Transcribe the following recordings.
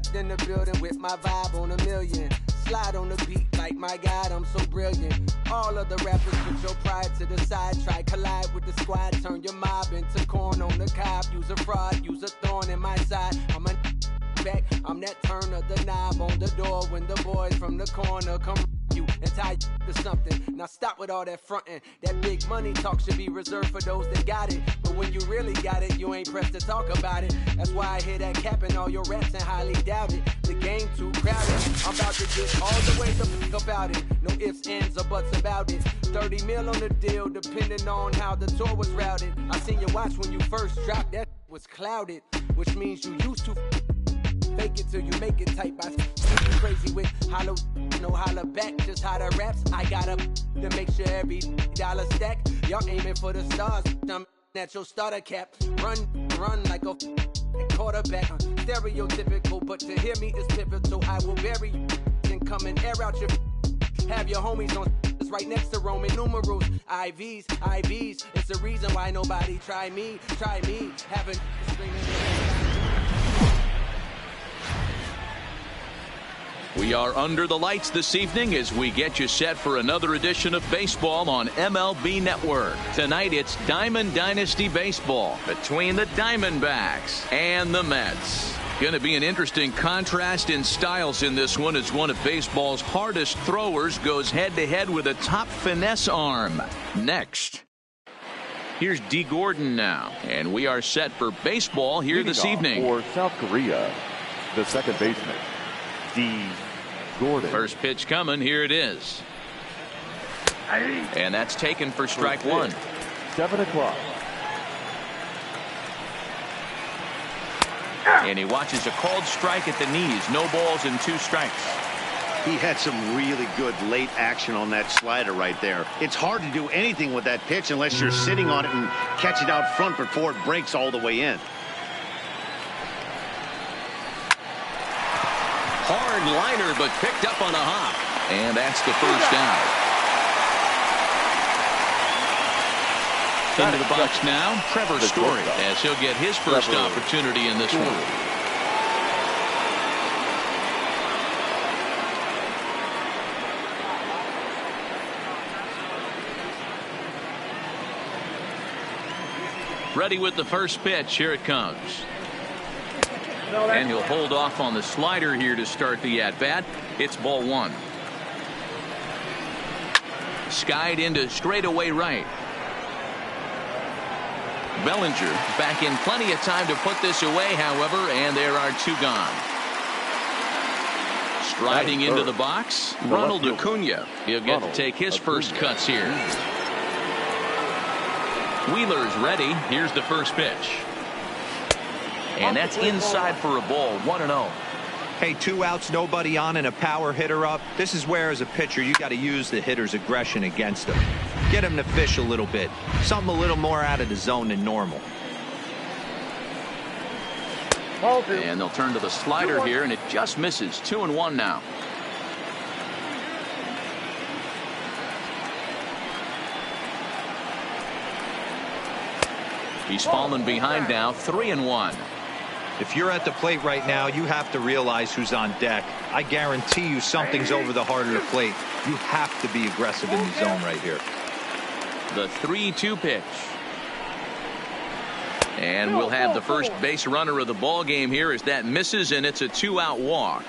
stepped in the building with my vibe on a million. Slide on the beat like my God, I'm so brilliant. All of the rappers put your pride to the side. Try collide with the squad, turn your mob into corn on the cob. Use a fraud, use a thorn in my side. I'm a back, I'm that turn of the knob on the door when the boys from the corner come you and tie you to something. Now stop with all that frontin'. That big money talk should be reserved for those that got it. But when you really got it, you ain't pressed to talk about it. That's why I hear that cap in all your raps and highly doubt it. The game too crowded. I'm about to get all the way the fuck about it. No ifs, ands, or buts about it. 30 mil on the deal, depending on how the tour was routed. I seen you watch when you first dropped, that was clouded, which means you used to fake it till you make it tight by crazy with hollow, no holler back, just how the raps. I got up to make sure every dollar stack. Y'all aiming for the stars, I'm at your starter cap. Run like a quarterback. Stereotypical, but to hear me is pivotal. I will bury you and come and air out your. Have your homies on right next to Roman numerals. IVs. It's the reason why nobody try me. Having screaming. We are under the lights this evening as we get you set for another edition of baseball on MLB Network. Tonight it's Diamond Dynasty Baseball between the Diamondbacks and the Mets. Going to be an interesting contrast in styles in this one as one of baseball's hardest throwers goes head-to-head with a top finesse arm. Next. Here's D. Gordon now, and we are set for baseball here this evening. For South Korea, the second baseman, D. Gordon. First pitch coming. Here it is. And that's taken for strike one. 7 o'clock. And he watches a called strike at the knees. No balls and 2 strikes. He had some really good late action on that slider right there. It's hard to do anything with that pitch unless you're sitting on it and catch it out front before it breaks all the way in. Hard liner, but picked up on a hop. And that's the first out. Into the box now, Trevor Story, as he'll get his first opportunity in this one. Ready with the first pitch. Here it comes. And he'll hold off on the slider here to start the at-bat. It's ball 1. Skied into straightaway right. Bellinger back in plenty of time to put this away, however, and there are 2 gone. Striding into the box, Ronald Acuna. He'll get to take his first cuts here. Wheeler's ready. Here's the first pitch. And that's inside for a ball. 1-0. Hey, 2 outs, nobody on, and a power hitter up. This is where, as a pitcher, you got to use the hitter's aggression against him. Get him to fish a little bit. Something a little more out of the zone than normal. And they'll turn to the slider here, and it just misses. 2-1 now. He's fallen behind now. 3-1. If you're at the plate right now, you have to realize who's on deck. I guarantee you something's over the heart of the plate. You have to be aggressive in the zone right here. The 3-2 pitch. And we'll have the first base runner of the ball game here as that misses, and it's a 2-out walk.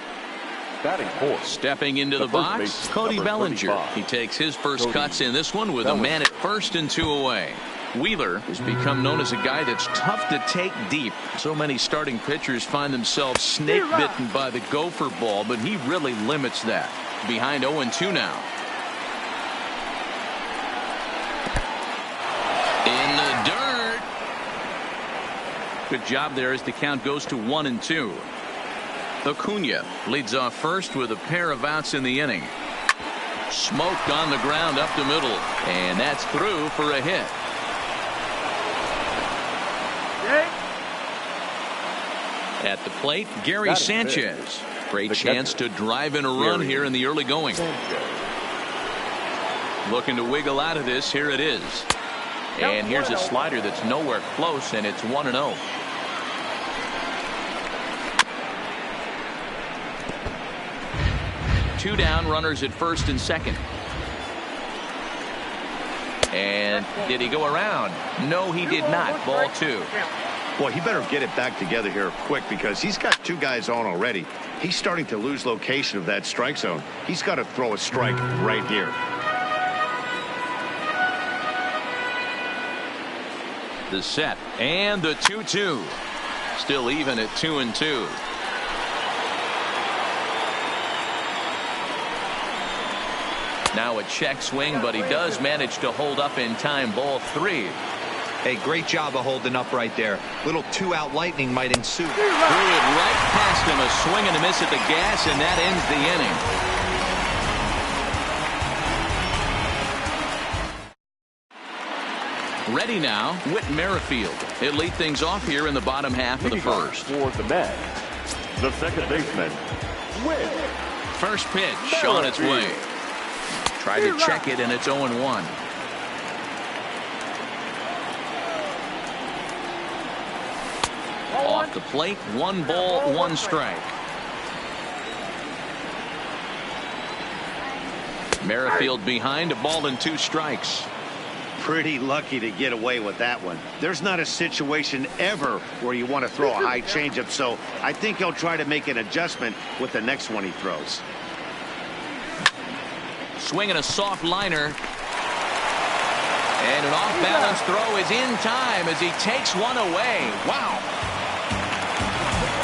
Batting fourth. Stepping into the box, Cody Bellinger. He takes his first cuts in this one with a man at first and 2 away. Wheeler has become known as a guy that's tough to take deep. So many starting pitchers find themselves snake bitten by the gopher ball, but he really limits that. Behind 0-2 now. In the dirt. Good job there as the count goes to 1-2. Acuna leads off first with a pair of outs in the inning. Smoked on the ground up the middle, and that's through for a hit. At the plate, Gary Sanchez. Great chance to drive in a run here in the early going. Looking to wiggle out of this. Here it is. And here's a slider that's nowhere close, and it's 1-0. 2 down, runners at first and second. And did he go around? No, he did not. Ball 2. Boy, he better get it back together here quick because he's got 2 guys on already. He's starting to lose location of that strike zone. He's got to throw a strike right here. The set and the 2-2. Still even at 2-2. Now a check swing, but he does manage to hold up in time. Ball 3. Hey, great job of holding up right there. Little 2-out lightning might ensue. Threw it right past him. A swing and a miss at the gas, and that ends the inning. Ready now, Whit Merrifield. He'll lead things off here in the bottom half of the first. For the Mets, the second baseman, Whit. First pitch on its way. Tried to check it, and it's 0-1. Off the plate, 1 ball, 1 strike. Merrifield behind, a ball and 2 strikes. Pretty lucky to get away with that one. There's not a situation ever where you want to throw a high changeup, so I think he'll try to make an adjustment with the next one he throws. Swinging a soft liner. And an off-balance throw is in time as he takes one away. Wow.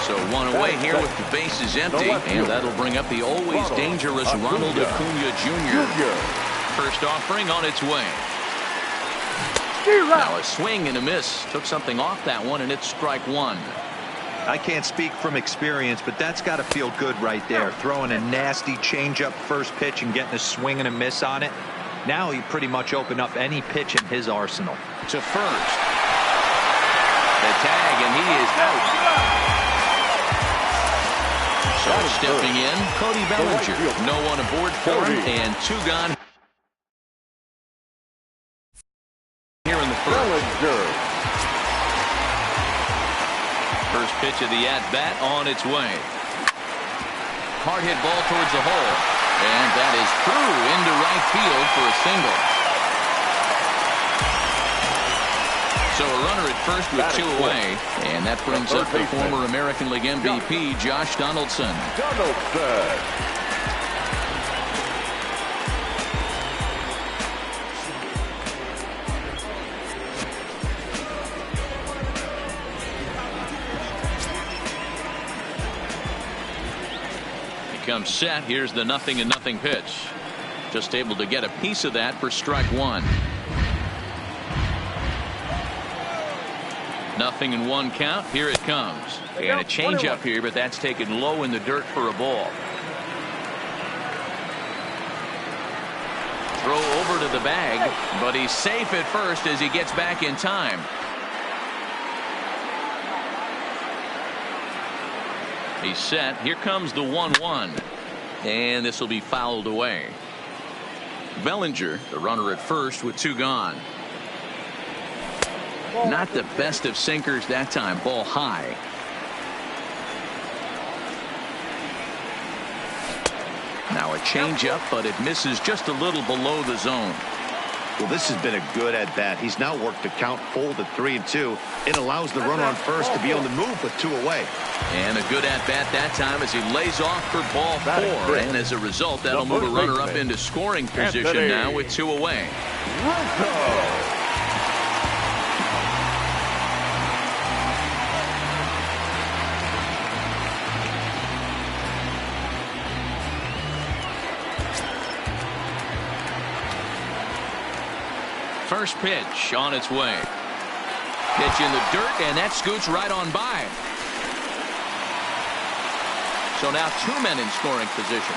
So 1 away here with the bases empty. And that'll bring up the always dangerous Ronald Acuna Jr. First offering on its way. Now a swing and a miss. Took something off that one, and it's strike 1. I can't speak from experience, but that's got to feel good right there. Throwing a nasty changeup first pitch and getting a swing and a miss on it. Now he pretty much opened up any pitch in his arsenal. To first. The tag, and he is out. So stepping in, Cody Bellinger. No one aboard for him, and 2 gone here in the first. First pitch of the at-bat on its way. Hard hit ball towards the hole. And that is through into right field for a single. So a runner at first with 2 away. And that brings up the former American League MVP, Josh Donaldson. Comes set. Here's the 0-0 pitch. Just able to get a piece of that for strike 1. 0-1 count. Here it comes. And a changeup here, but that's taken low in the dirt for a ball. Throw over to the bag, but he's safe at first as he gets back in time. He's set. Here comes the 1-1. And this will be fouled away. Bellinger, the runner at first with 2 gone. Not the best of sinkers that time. Ball high. Now a changeup, but it misses just a little below the zone. Well, this has been a good at-bat. He's now worked the count full to 3-2. It allows the runner on first to be on the move with 2 away. And a good at-bat that time as he lays off for ball 4. And as a result, that'll move a runner up into scoring position now with 2 away. First pitch on its way. Pitch in the dirt, and that scoots right on by. So now 2 men in scoring position.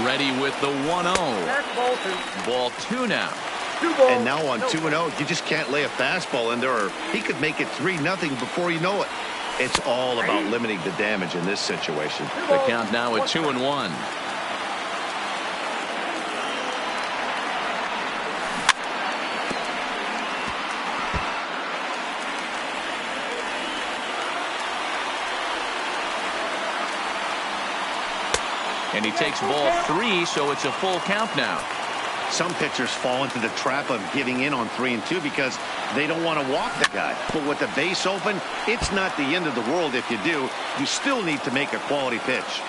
Ready with the 1-0. Ball 2 now. And now on 2-0, you just can't lay a fastball in there, or he could make it 3-0 before you know it. It's all about limiting the damage in this situation. The count now at 2-1. And he takes ball 3, so it's a full count now. Some pitchers fall into the trap of giving in on 3 and 2 because they don't want to walk the guy. But with the base open, it's not the end of the world if you do. You still need to make a quality pitch.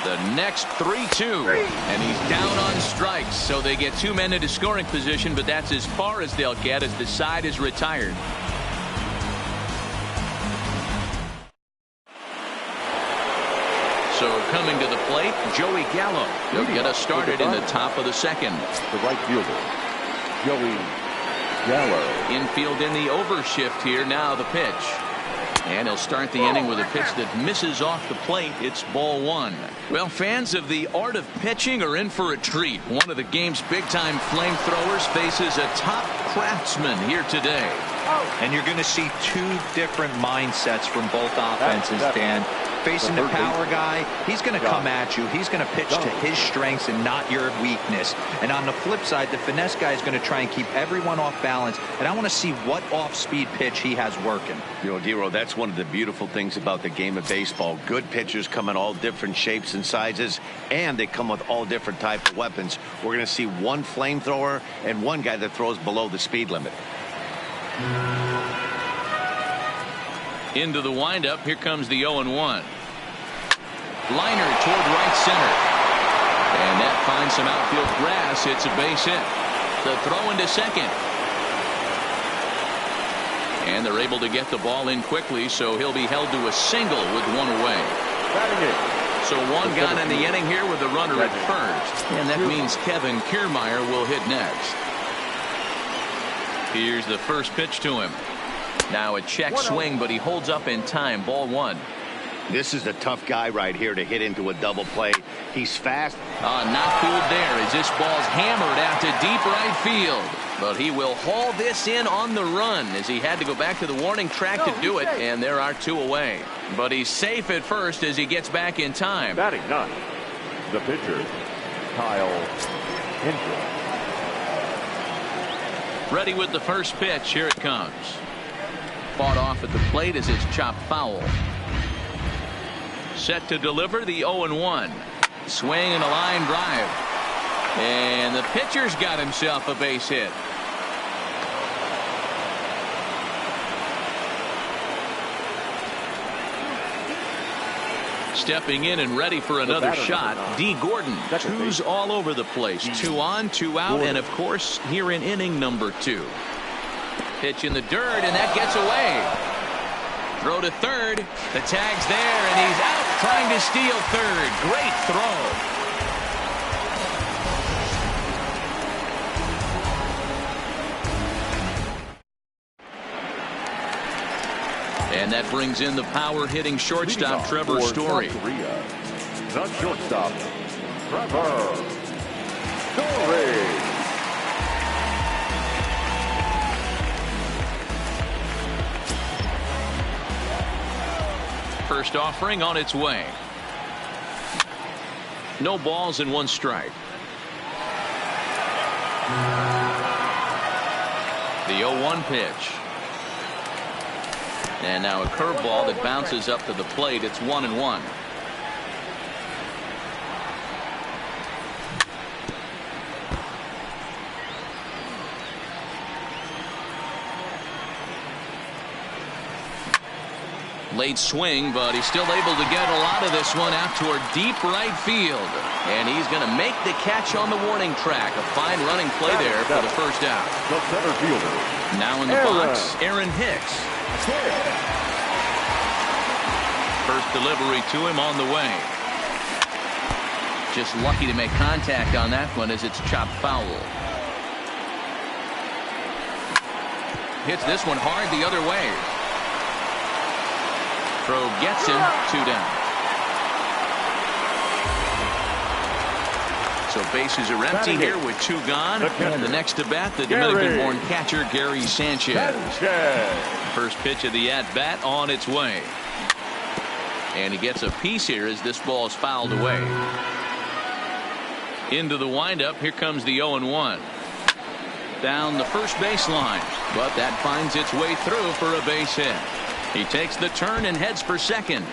The next 3-2, and he's down on strikes, so they get 2 men into scoring position, but that's as far as they'll get as the side is retired. So coming to the plate, Joey Gallo. He'll get us started in the top of the second. The right fielder, Joey Gallo. Infield in the overshift here. Now the pitch. And he'll start the inning with a pitch that misses off the plate. It's ball 1. Well, fans of the art of pitching are in for a treat. One of the game's big-time flamethrowers faces a top craftsman here today. And you're going to see 2 different mindsets from both offenses, Dan. Facing the power guy, he's going to come at you. He's going to pitch to his strengths and not your weakness. And on the flip side, the finesse guy is going to try and keep everyone off balance. And I want to see what off-speed pitch he has working. You know, Dero, that's one of the beautiful things about the game of baseball. Good pitchers come in all different shapes and sizes, and they come with all different types of weapons. We're going to see one flamethrower and one guy that throws below the speed limit. Into the windup. Here comes the 0-1. Liner toward right center. And that finds some outfield grass. It's a base hit. The throw into second. And they're able to get the ball in quickly, so he'll be held to a single with 1 away. So 1 gone in the inning here with the runner at first. And that means Kevin Kiermaier will hit next. Here's the first pitch to him. Now a check swing, but he holds up in time. Ball 1. This is a tough guy right here to hit into a double play. He's fast. Not fooled there as this ball's hammered out to deep right field. But he will haul this in on the run as he had to go back to the warning track to do it. And there are 2 away. But he's safe at first as he gets back in time. Batting 9, the pitcher, Kyle Hendricks. Ready with the first pitch. Here it comes. Fought off at the plate as it's chopped foul. Set to deliver the 0-1. Swing and a line drive. And the pitcher's got himself a base hit. Stepping in and ready for another shot, D. Gordon. 2's all over the place. 2 on, 2 out, and of course here in inning number 2. Pitch in the dirt, and that gets away. Throw to third. The tag's there, and he's out trying to steal third. Great throw. And that brings in the power-hitting shortstop, Trevor Story. The shortstop, Trevor Story. First offering on its way. No balls and 1 strike. The 0-1 pitch. And now a curveball that bounces up to the plate. It's 1-1. Late swing, but he's still able to get a lot of this one out toward deep right field. And he's going to make the catch on the warning track. A fine running play there for the first out. The center fielder. Now in the box, Aaron Hicks. First delivery to him on the way. Just lucky to make contact on that one as it's chopped foul. Hits this one hard the other way. Throw gets him. 2 down. So bases are empty here with 2 gone. And the next to bat, the Dominican-born catcher Gary Sanchez. First pitch of the at-bat on its way. And he gets a piece here as this ball is fouled away. Into the windup. Here comes the 0-1. Down the first baseline. But that finds its way through for a base hit. He takes the turn and heads for second.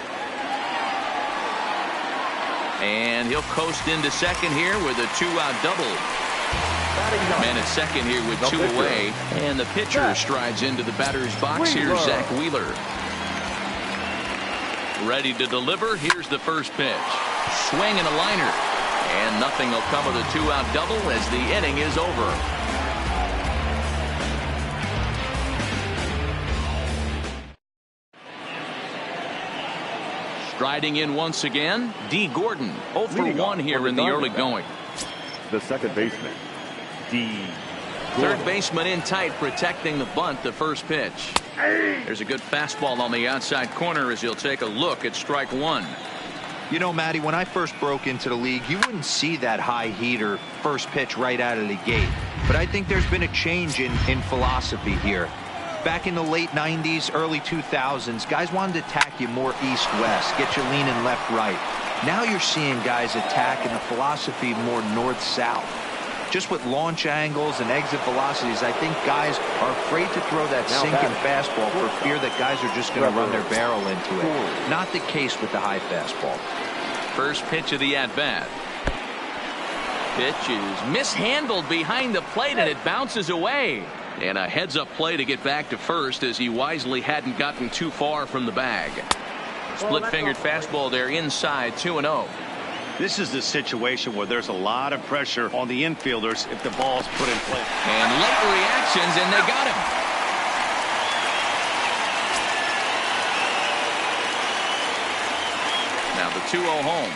And he'll coast into second here with a 2-out double. Man at second here with 2 away. And the pitcher strides into the batter's box here, Zach Wheeler. Ready to deliver. Here's the first pitch. Swing and a liner. And nothing will come of the 2-out double as the inning is over. Striding in once again, D. Gordon. 0 for 1 here in the early going. The second baseman, D. Third baseman in tight, protecting the bunt, the first pitch. There's a good fastball on the outside corner as he'll take a look at strike 1. You know, Matty, when I first broke into the league, you wouldn't see that high heater first pitch right out of the gate. But I think there's been a change in philosophy here. Back in the late 90s, early 2000s, guys wanted to attack you more east-west, get you leaning left-right. Now you're seeing guys attacking the philosophy more north-south. Just with launch angles and exit velocities, I think guys are afraid to throw that sinking fastball for fear that guys are just going to run their barrel into it. Not the case with the high fastball. First pitch of the at-bat. Pitch is mishandled behind the plate and it bounces away. And a heads-up play to get back to first as he wisely hadn't gotten too far from the bag. Split-fingered fastball there inside 2-0. This is the situation where there's a lot of pressure on the infielders if the ball's put in play. And late reactions, and they got him. Now the 2-0 home.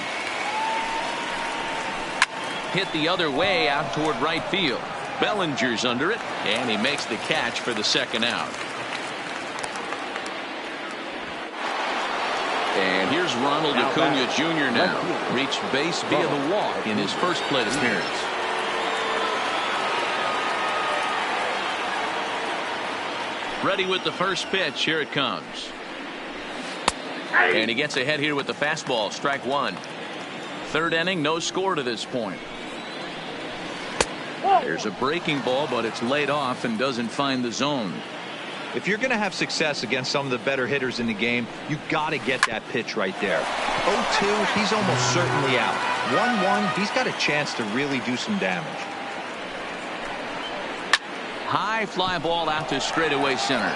Hit the other way out toward right field. Bellinger's under it, and he makes the catch for the second out. And here's Ronald Acuna Jr. now. Reached base via the walk in his first plate appearance. Ready with the first pitch. Here it comes. And he gets ahead here with the fastball. Strike 1. Third inning, no score to this point. There's a breaking ball, but it's laid off and doesn't find the zone. If you're going to have success against some of the better hitters in the game, you got to get that pitch right there. 0-2, he's almost certainly out. 1-1, he's got a chance to really do some damage. High fly ball out to straightaway center.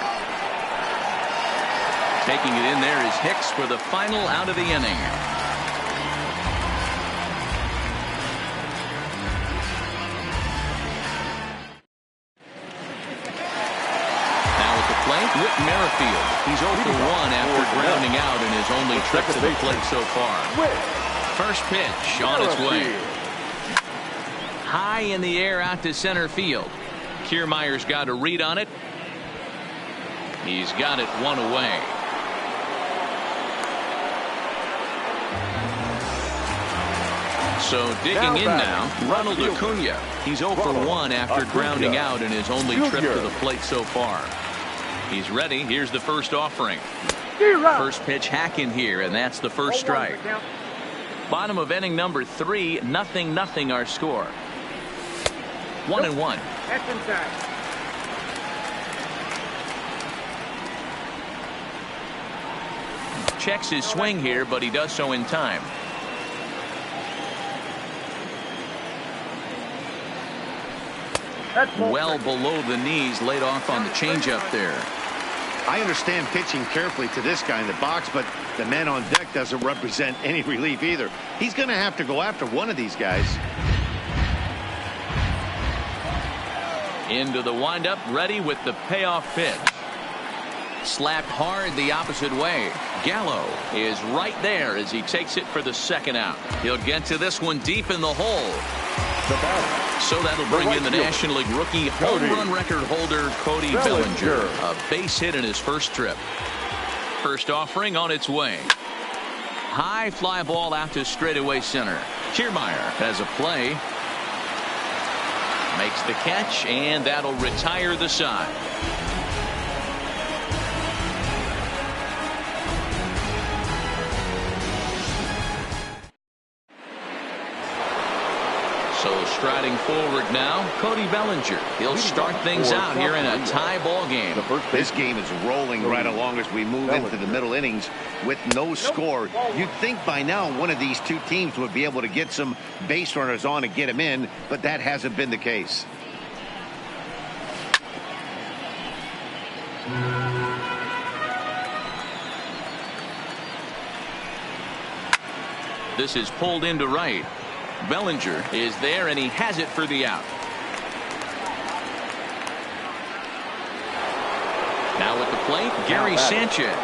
Taking it in there is Hicks for the final out of the inning. Whit Merrifield. He's 0 for 1 after grounding out in his only trip to the plate so far. First pitch on its way. High in the air out to center field. Kiermaier's got a read on it. He's got it 1 away. So digging in now, Ronald Acuna. He's 0 for 1 after grounding out in his only trip to the plate so far. He's ready. Here's the first offering. First pitch hack in here, and that's the first strike. Bottom of inning number 3, 0-0 our score. 1-1. Checks his swing here, but he does so in time. Well below the knees, laid off on the changeup there. I understand pitching carefully to this guy in the box, but the man on deck doesn't represent any relief either. He's going to have to go after one of these guys. Into the windup, ready with the payoff pitch. Slapped hard the opposite way. Gallo is right there as he takes it for the second out. He'll get to this one deep in the hole. So that'll bring in the National League rookie home run record holder Cody Bellinger. A base hit in his first trip. First offering on its way. High fly ball out to straightaway center. Kiermaier has a play. Makes the catch, and that'll retire the side. So Striding forward now, Cody Bellinger. He'll start things out here in a tie ball game. This game is rolling right along as we move into the middle innings with no score. You'd think by now one of these two teams would be able to get some base runners on and get them in, but that hasn't been the case. This is pulled into right. Bellinger is there, and he has it for the out. Now at the plate, Gary Sanchez.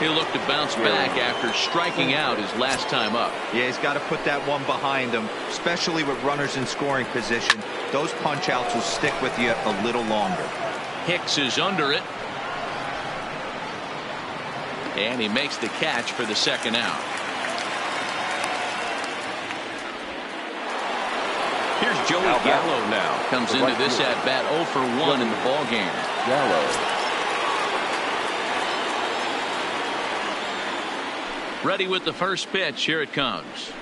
He'll look to bounce back after striking out his last time up. Yeah, he's got to put that one behind him, especially with runners in scoring position. Those punch outs will stick with you a little longer. Hicks is under it. And he makes the catch for the second out. Here's Joey Gallo now. Comes into this at bat 0 for 1 in the ball game. Gallo. Ready with the first pitch. Here it comes.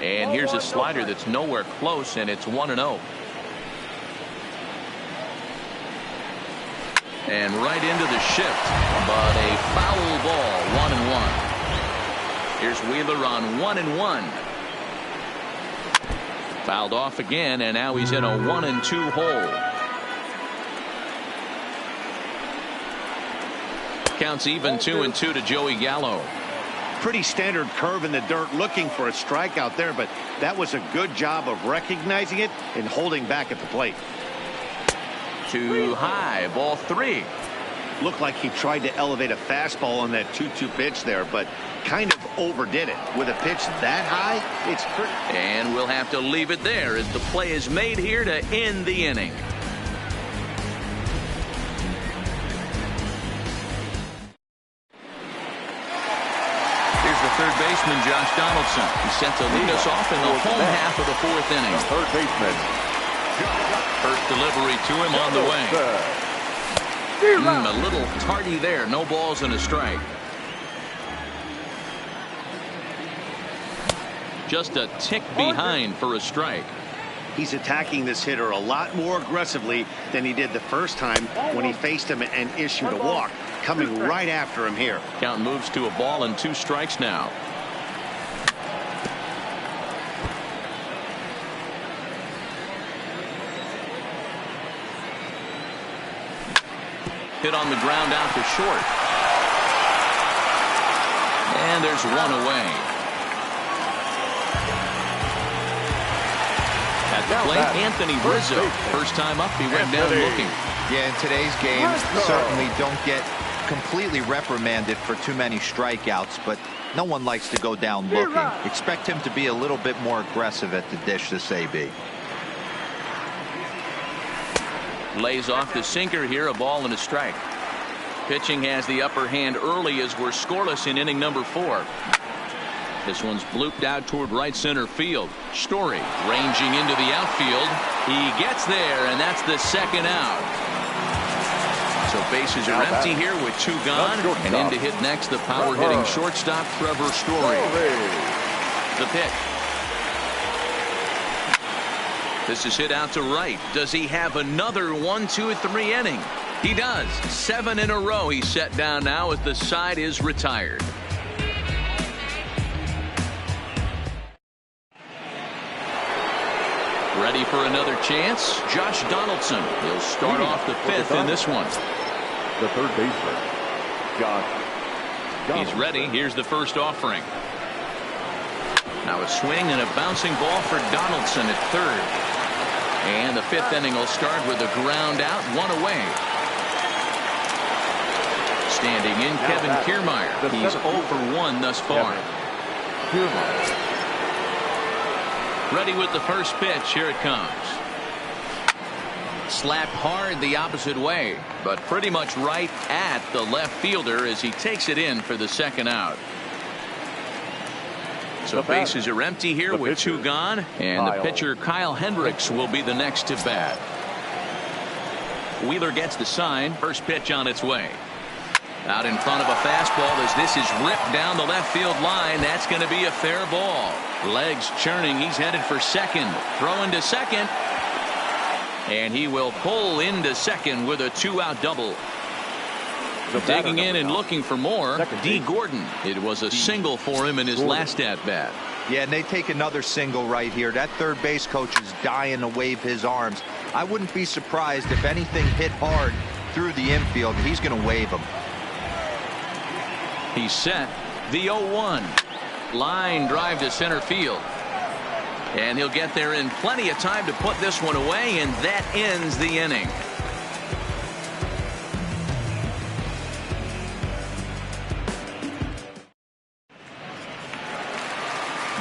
And here's a slider that's nowhere close, and it's 1-0. And right into the shift, but a foul ball. 1-1. Here's Wheeler on 1-1. Fouled off again, and now he's in a 1-2 hole. Counts even 2-2 to Joey Gallo. Pretty standard curve in the dirt, looking for a strikeout there, but that was a good job of recognizing it and holding back at the plate. Too high, ball 3. Looked like he tried to elevate a fastball on that 2-2 pitch there, but kind of overdid it. With a pitch that high, it's pretty. And we'll have to leave it there as the play is made here to end the inning. Here's the third baseman, Josh Donaldson. He's set to lead us off in the home half of the 4th inning. Third baseman. First delivery to him on the way. A little tardy there. No balls and a strike. Just a tick behind for a strike. He's attacking this hitter a lot more aggressively than he did the first time when he faced him and issued a walk. Coming right after him here. Count moves to a ball and 2 strikes now. Hit on the ground out to short. And there's one away. At the plate, Anthony Rizzo. First time up, he went down looking. Yeah, in today's game, certainly don't get completely reprimanded for too many strikeouts, but no one likes to go down looking. Expect him to be a little bit more aggressive at the dish this AB. Lays off the sinker here, a ball and a strike. Pitching has the upper hand early as we're scoreless in inning number 4. This one's blooped out toward right center field. Story ranging into the outfield. He gets there, and that's the second out. So bases are empty here with 2 gone. And in to hit next, the power hitting shortstop, Trevor Story. The pitch. This is hit out to right. Does he have another 1, 2, 3 inning? He does. 7 in a row he's set down now as the side is retired. Ready for another chance? Josh Donaldson. He'll start off the 5th in this one. The third baseman, Josh Donaldson. He's ready. Here's the first offering. Now a swing and a bouncing ball for Donaldson at third. And the 5th inning will start with a ground out, 1 away. Standing in, Kevin Kiermaier. He's 0 for 1 thus far. Ready with the first pitch. Here it comes. Slapped hard the opposite way, but pretty much right at the left fielder as he takes it in for the second out. So bases are empty here with 2 gone, and the pitcher Kyle Hendricks will be the next to bat. Wheeler gets the sign. First pitch on its way. Out in front of a fastball as this is ripped down the left field line. That's going to be a fair ball. Legs churning. He's headed for second. Throwing to second. And he will pull into second with a 2-out double. Digging in and looking for more, D. Gordon. It was a single for him in his last at-bat. Yeah, and they take another single right here. That third base coach is dying to wave his arms. I wouldn't be surprised if anything hit hard through the infield. He's going to wave them. He's set. The 0-1. Line drive to center field. And he'll get there in plenty of time to put this one away, and that ends the inning.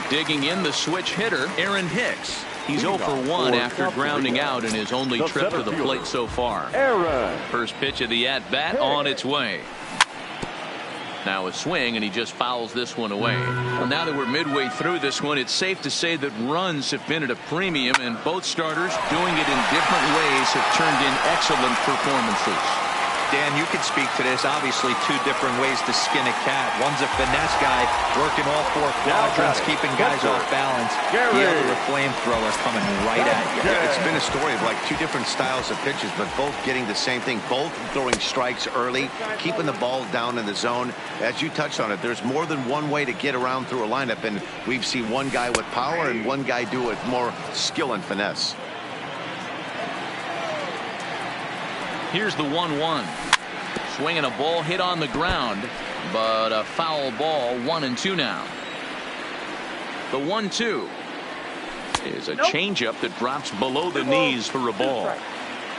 Digging in, the switch hitter, Aaron Hicks. He's 0 for 1 after grounding out in his only trip to the plate so far. First pitch of the at-bat on its way. Now a swing, and he just fouls this one away. Well, now that we're midway through this one, it's safe to say that runs have been at a premium, and both starters, doing it in different ways, have turned in excellent performances. Dan, you could speak to this. Obviously, two different ways to skin a cat. One's a finesse guy, working all four quadrants, keeping guys off balance. The other, a flamethrower coming right at you. Yeah, it's been a story of like two different styles of pitches, but both getting the same thing. Both throwing strikes early, keeping the ball down in the zone. As you touched on it, there's more than one way to get around through a lineup, and we've seen one guy with power and one guy do it more skill and finesse. Here's the 1-1. Swinging a ball hit on the ground, but a foul ball. 1-2 now. The 1-2 is a changeup that drops below the knees for a ball.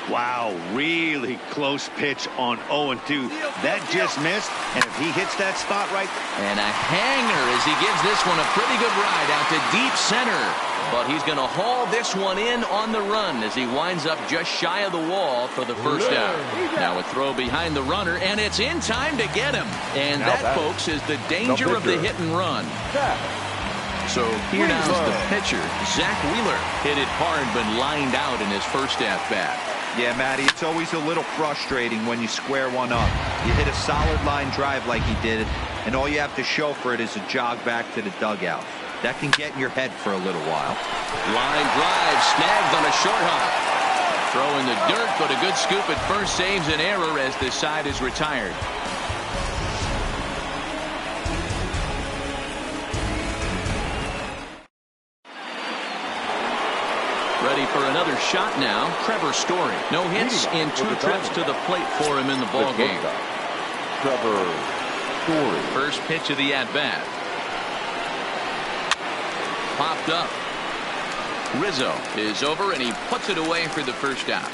Wow, really close pitch on 0-2. That just missed, and if he hits that spot right. And a hanger as he gives this one a pretty good ride out to deep center. But he's going to haul this one in on the run as he winds up just shy of the wall for the first out. Now a throw behind the runner, and it's in time to get him. And that, folks, is the danger of the hit and run. So here now is the pitcher, Zach Wheeler. Hit it hard, but lined out in his first at-bat. Yeah, Matty, it's always a little frustrating when you square one up. You hit a solid line drive like he did, and all you have to show for it is a jog back to the dugout. That can get in your head for a little while. Line drive, snagged on a short hop. Throw in the dirt, but a good scoop at first saves an error as this side is retired. Ready for another shot now, Trevor Story. No hits in 2 trips to the plate for him in the ballgame. Trevor Story. First pitch of the at-bat. Popped up. Rizzo is over, and he puts it away for the first out.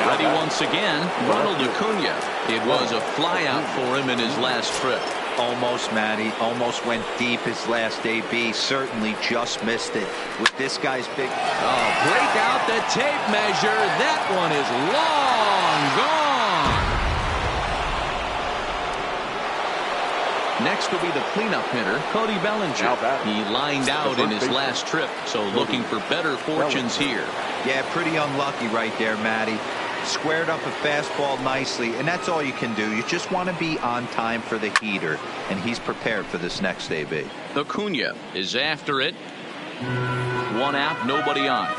Ready once again, Ronald Acuna. It was a flyout for him in his last trip. Almost, Matty. Almost went deep his last AB. Certainly just missed it. With this guy's big... Oh, break out the tape measure. That one is long gone. Next will be the cleanup hitter, Cody Bellinger. He lined out in his last trip, so looking for better fortunes here. Yeah, pretty unlucky right there, Matty. Squared up a fastball nicely, and that's all you can do. You just want to be on time for the heater, and he's prepared for this next AB. Acuna is after it. 1 out, nobody on.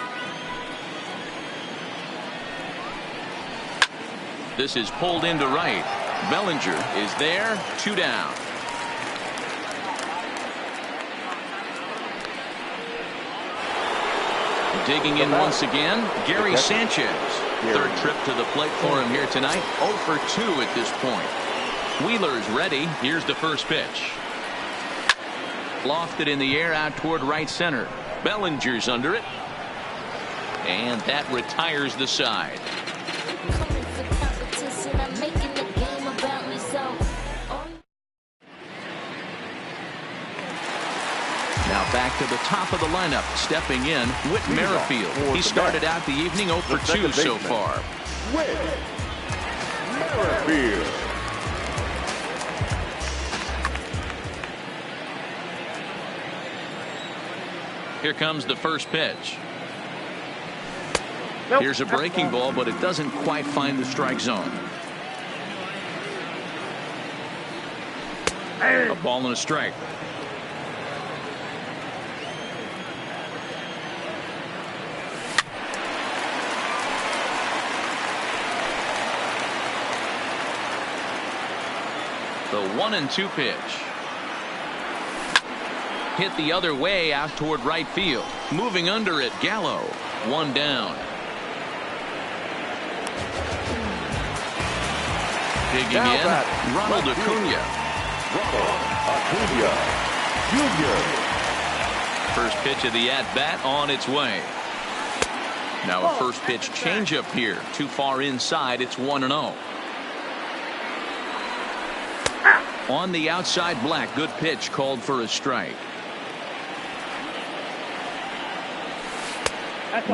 This is pulled into right. Bellinger is there, 2 down. Digging in once again, Gary Sanchez. Third trip to the plate for him here tonight. 0 for 2 at this point. Wheeler's ready. Here's the first pitch. Lofted in the air out toward right center. Bellinger's under it. And that retires the side. Now back to the top of the lineup, stepping in, Whit Merrifield. He started out the evening 0 for 2 so far. Whit Merrifield. Here comes the first pitch. Here's a breaking ball, but it doesn't quite find the strike zone. A ball and a strike. The 1-2 pitch. Hit the other way out toward right field. Moving under it, Gallo. One down. Digging in, Ronald Acuna. Acuna Jr. First pitch of the at-bat on its way. Now a first pitch changeup here. Too far inside, it's 1-0. On the outside, Black. Good pitch, called for a strike.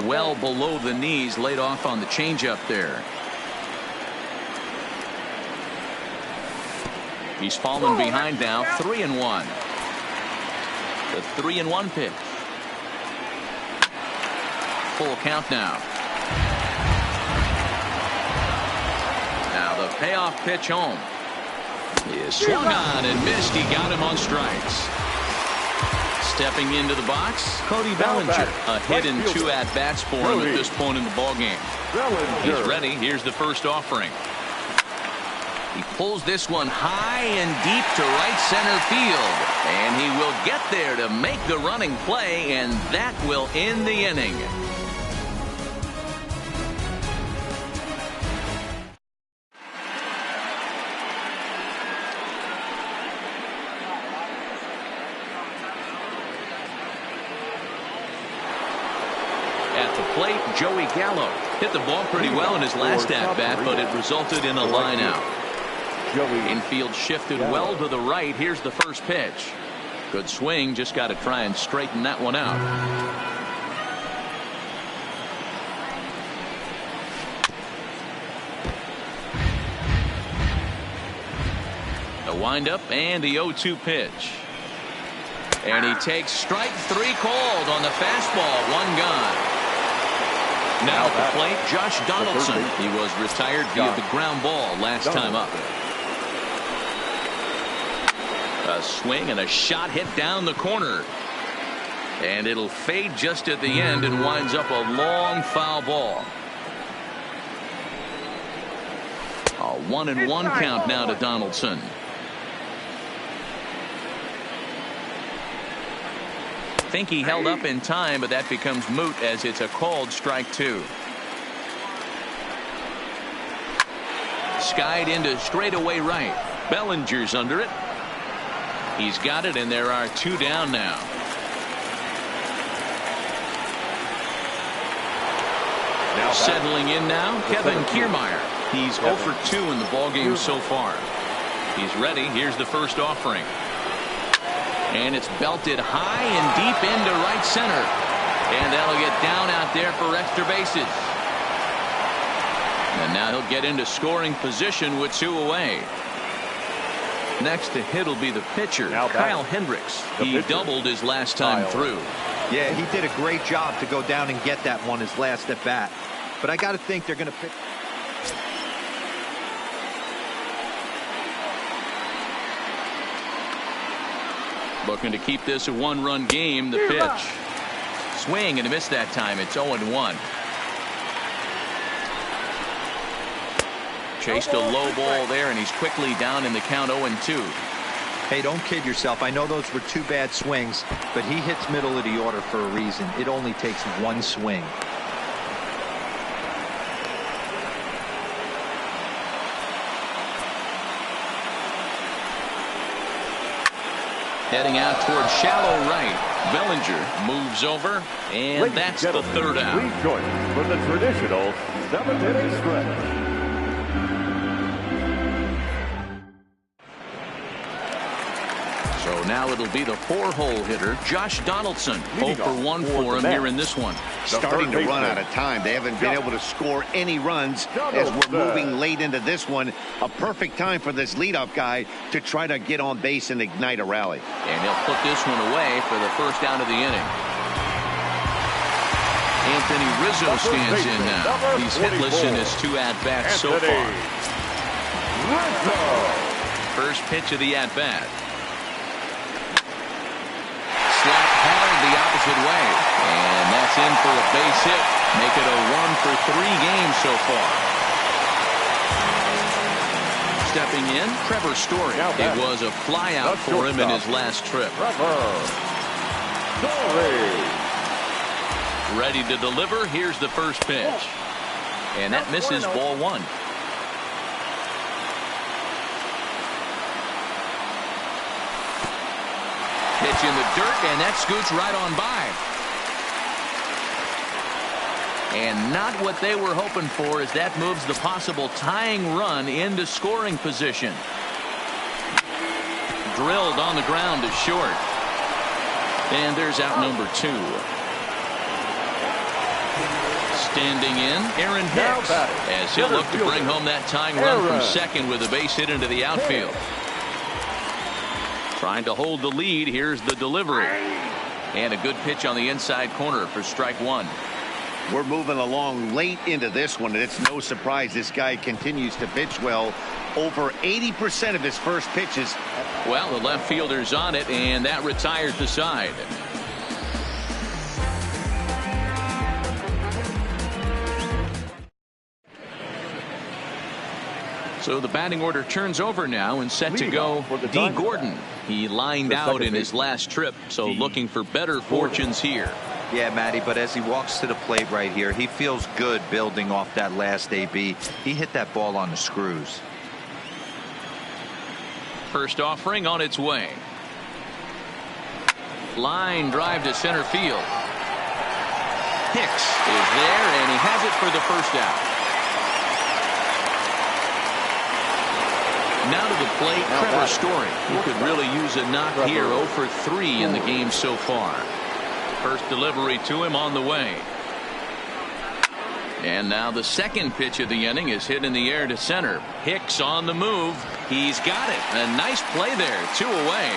Well below the knees, laid off on the changeup there. He's fallen behind now, 3-1. The 3-1 pitch. Full count now. Now the payoff pitch home. He is swung on and missed. He got him on strikes. Stepping into the box, Cody Bellinger. A hit and 2 at-bats for him at this point in the ballgame. He's ready. Here's the first offering. He pulls this one high and deep to right center field. And he will get there to make the running play, and that will end the inning. At the plate, Joey Gallo hit the ball pretty well in his last at-bat, but it resulted in a line out. Infield shifted well to the right. Here's the first pitch. Good swing, just got to try and straighten that one out. The windup and the 0-2 pitch. And he takes strike 3 called on the fastball. One gone. Now at the plate, Josh Donaldson. He was retired via the ground ball last time up. A swing and a shot hit down the corner. And it'll fade just at the end and winds up a long foul ball. A 1-1 count now to Donaldson. Think he held up in time, but that becomes moot as it's a called strike 2. Skied into straightaway right. Bellinger's under it. He's got it, and there are 2 down now. Settling in now, Kevin Kiermaier. He's 0 for 2 in the ballgame so far. He's ready. Here's the first offering. And it's belted high and deep into right center. And that'll get down out there for extra bases. And now he'll get into scoring position with 2 away. Next to hit will be the pitcher, Kyle Hendricks. He doubled his last time through. Yeah, he did a great job to go down and get that one his last at bat. But I got to think they're going to pick. Looking to keep this a 1-run game. The pitch. Swing and a miss that time. It's 0-1. Chased a low ball there, and he's quickly down in the count 0-2. Hey, don't kid yourself. I know those were 2 bad swings, but he hits middle of the order for a reason. It only takes 1 swing. Heading out toward shallow right. Bellinger moves over, and that's the 3rd out. Please join us for the traditional 7th-inning stretch. So now it'll be the 4-hole hitter, Josh Donaldson. 0 for 1 for him here in this one. Starting to run out of time. They haven't been able to score any runs as we're moving late into this one. A perfect time for this leadoff guy to try to get on base and ignite a rally. And he'll put this one away for the first out of the inning. Anthony Rizzo stands in now. He's hitless in his 2 at-bats so far. First pitch of the at-bat. it way. And that's in for a base hit. Make it a 1-for-3 game so far. Stepping in, Trevor Story. It was a flyout for him in his last trip. Ready to deliver. Here's the first pitch. And that misses, ball one. Pitch in the dirt, and that scoots right on by. And not what they were hoping for, as that moves the possible tying run into scoring position. Drilled on the ground to short. And there's out number 2. Standing in, Aaron Hicks, as he'll look to bring home that tying run from second with a base hit into the outfield. Trying to hold the lead. Here's the delivery. And a good pitch on the inside corner for strike one. We're moving along late into this one, and it's no surprise this guy continues to pitch well. Over 80% of his first pitches. Well, the left fielder's on it, and that retires the side. So the batting order turns over now and set to go D. Gordon. He lined out in his last trip, so looking for better fortunes here. Yeah, Matty, but as he walks to the plate right here, he feels good building off that last AB. He hit that ball on the screws. First offering on its way. Line drive to center field. Hicks is there, and he has it for the first out. Now to the plate, Trevor Story, who could really use a knock here. 0 for 3 in the game so far. First delivery to him on the way. And now the second pitch of the inning is hit in the air to center. Hicks on the move. He's got it. A nice play there. 2 away.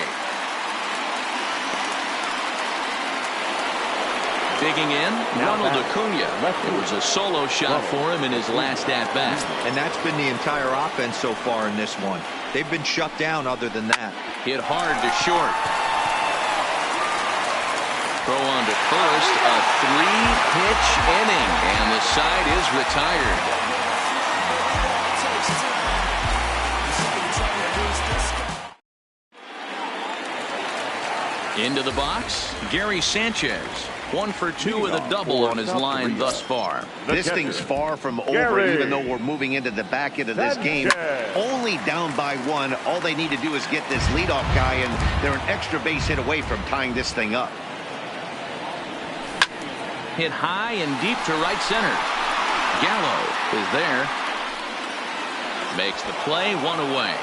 Digging in, Ronald Acuna. It was a solo shot for him in his last at-bat. And that's been the entire offense so far in this one. They've been shut down other than that. Hit hard to short. Throw on to first. A 3-pitch inning, and the side is retired. Into the box, Gary Sanchez. 1 for 2 with a double on his line thus far. This thing's far from over, even though we're moving into the back end of this game. Only down by 1. All they need to do is get this leadoff guy, and they're an extra base hit away from tying this thing up. Hit high and deep to right center. Gallo is there. Makes the play, 1 away.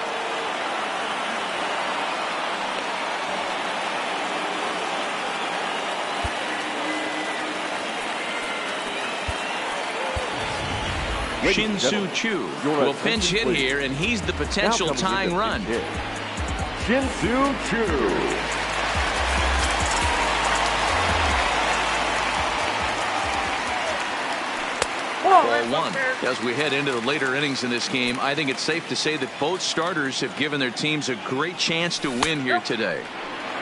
Shin-Soo Choo will pinch hit here, and he's the potential tying run. Shin-Soo Choo. Ball one. As we head into the later innings in this game, I think it's safe to say that both starters have given their teams a great chance to win here today.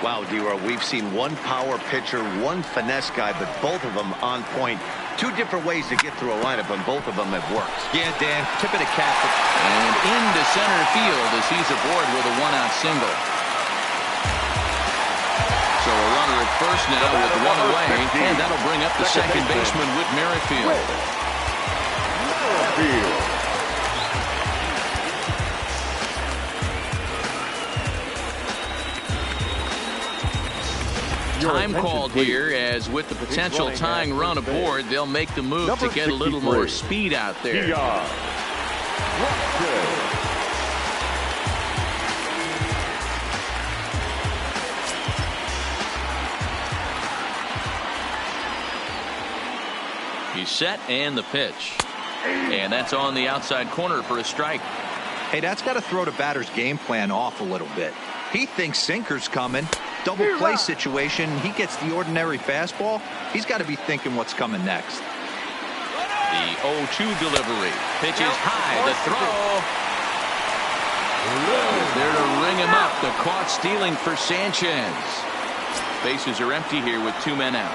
Wow, D-Roy, we've seen one power pitcher, one finesse guy, but both of them on point. 2 different ways to get through a lineup, and both of them have worked. Yeah, Dan, tip of the cap. And into center field as he's aboard with a 1-out single. So a runner at first now with 1 away, and that'll bring up the second baseman, Whit Merrifield. Time called here, as with the potential tying run aboard, they'll make the move to get a little more speed out there. He's set, and the pitch. And that's on the outside corner for a strike. Hey, that's got to throw the batter's game plan off a little bit. He thinks sinker's coming. Double play situation. He gets the ordinary fastball. He's got to be thinking what's coming next. The 0-2 delivery. Pitches high. The throw. Is there to ring him up. The caught stealing for Sanchez. Bases are empty here with 2 men out.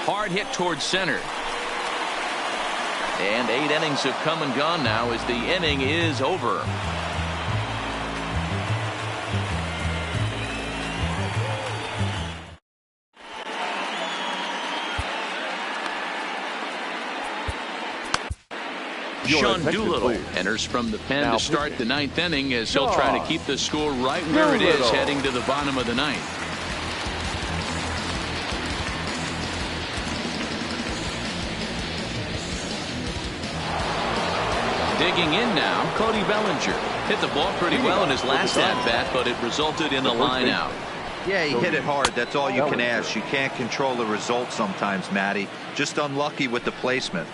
Hard hit towards center. And 8 innings have come and gone now as the inning is over. Sean Doolittle enters from the pen to start the 9th inning as he'll try to keep the score right where it is heading to the bottom of the 9th. Digging in now, Cody Bellinger. Hit the ball pretty well in his last at-bat, but it resulted in a line out. Yeah, he hit it hard. That's all you can ask. You can't control the result sometimes, Matty. Just unlucky with the placement.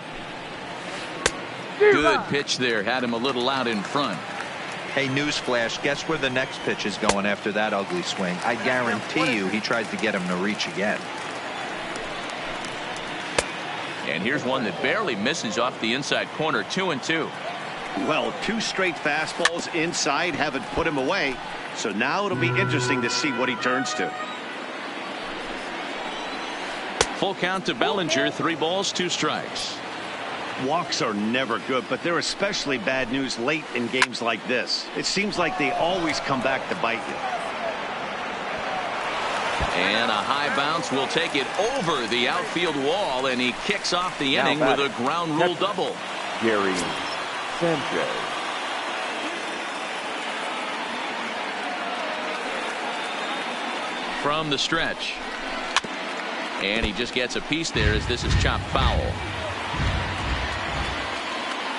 Good pitch there. Had him a little out in front. Hey, newsflash, guess where the next pitch is going after that ugly swing? I guarantee you he tries to get him to reach again. And here's one that barely misses off the inside corner. 2-2. Well, 2 straight fastballs inside haven't put him away. So now it'll be interesting to see what he turns to. Full count to Bellinger. 3 balls, 2 strikes. Walks are never good, but they're especially bad news late in games like this. It seems like they always come back to bite you. And a high bounce will take it over the outfield wall, and he kicks off the inning with a ground rule double. Gary Sanchez. From the stretch. And he just gets a piece there as this is chopped foul.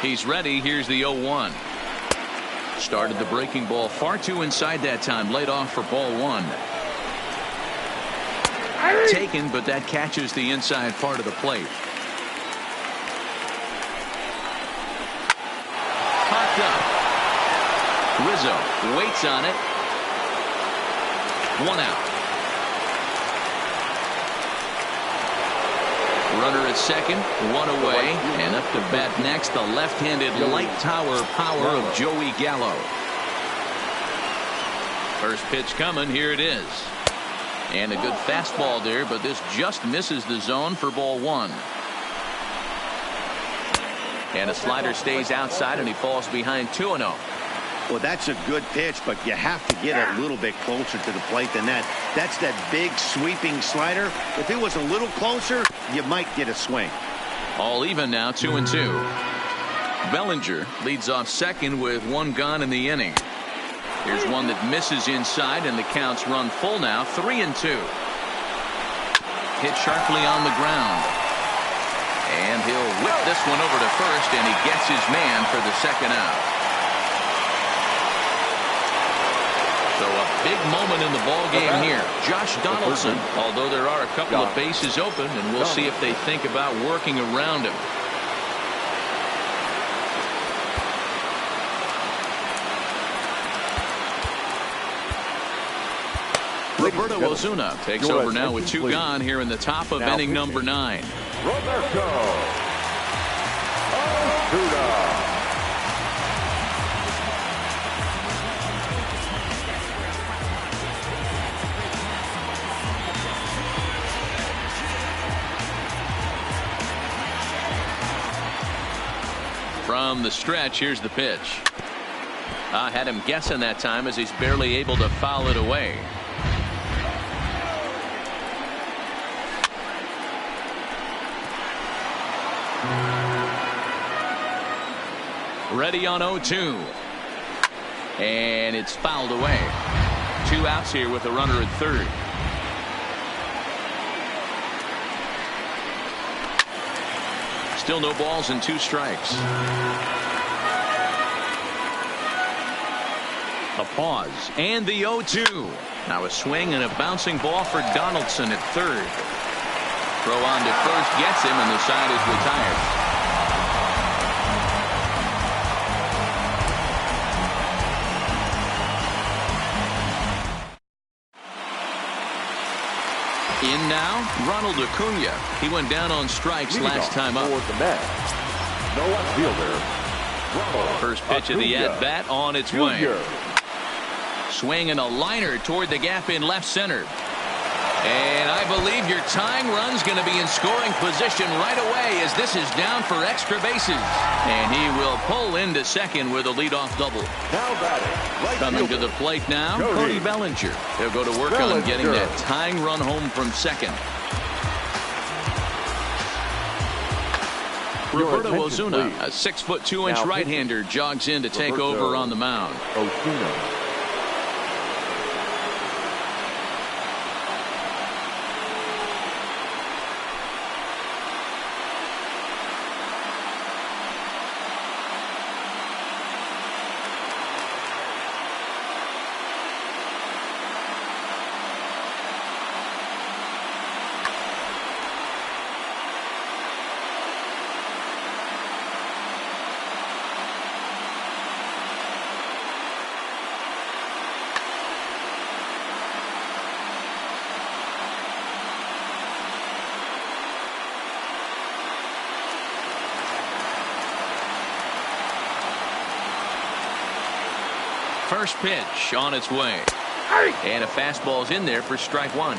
He's ready. Here's the 0-1. Started the breaking ball far too inside that time. Laid off for ball 1. Taken, but that catches the inside part of the plate. Popped up. Rizzo waits on it. 1 out. Runner at second, 1 away, and up to bat next, the left-handed light tower power of Joey Gallo. First pitch coming, here it is. And a good fastball there, but this just misses the zone for ball 1. And a slider stays outside, and he falls behind 2-0. Well, that's a good pitch, but you have to get a little bit closer to the plate than that. That's that big sweeping slider. If it was a little closer, you might get a swing. All even now, 2-2. Bellinger leads off second with 1 gone in the inning. Here's one that misses inside, and the count's run full now, 3-2. Hit sharply on the ground. And he'll whip this one over to first, and he gets his man for the second out. So a big moment in the ball game here. Josh Donaldson, although there are a couple of bases open, and we'll see if they think about working around him. Roberto Ozuna takes over now with 2 gone here in the top of inning number 9. Roberto Ozuna. From the stretch, here's the pitch. I had him guessing that time as he's barely able to foul it away. Ready on 0-2. And it's fouled away. 2 outs here with a runner at third. Still no balls and 2 strikes. A pause and the 0-2. Now a swing and a bouncing ball for Donaldson at third. Throw on to first gets him, and the side is retired. In now, Ronald Acuna. He went down on strikes last time up. No outfielder. First pitch of the at-bat on its way. swing and a liner toward the gap in left center. And I believe your tying run's going to be in scoring position right away as this is down for extra bases. And he will pull into second with a leadoff double. Now batting, right Coming to fielder, the plate now, Cody Bellinger. He'll go to work on getting that tying run home from second. Roberto Osuna, a 6'2" right-hander, jogs in to take over on the mound. Osuna. First pitch on its way. And a fastball's in there for strike one.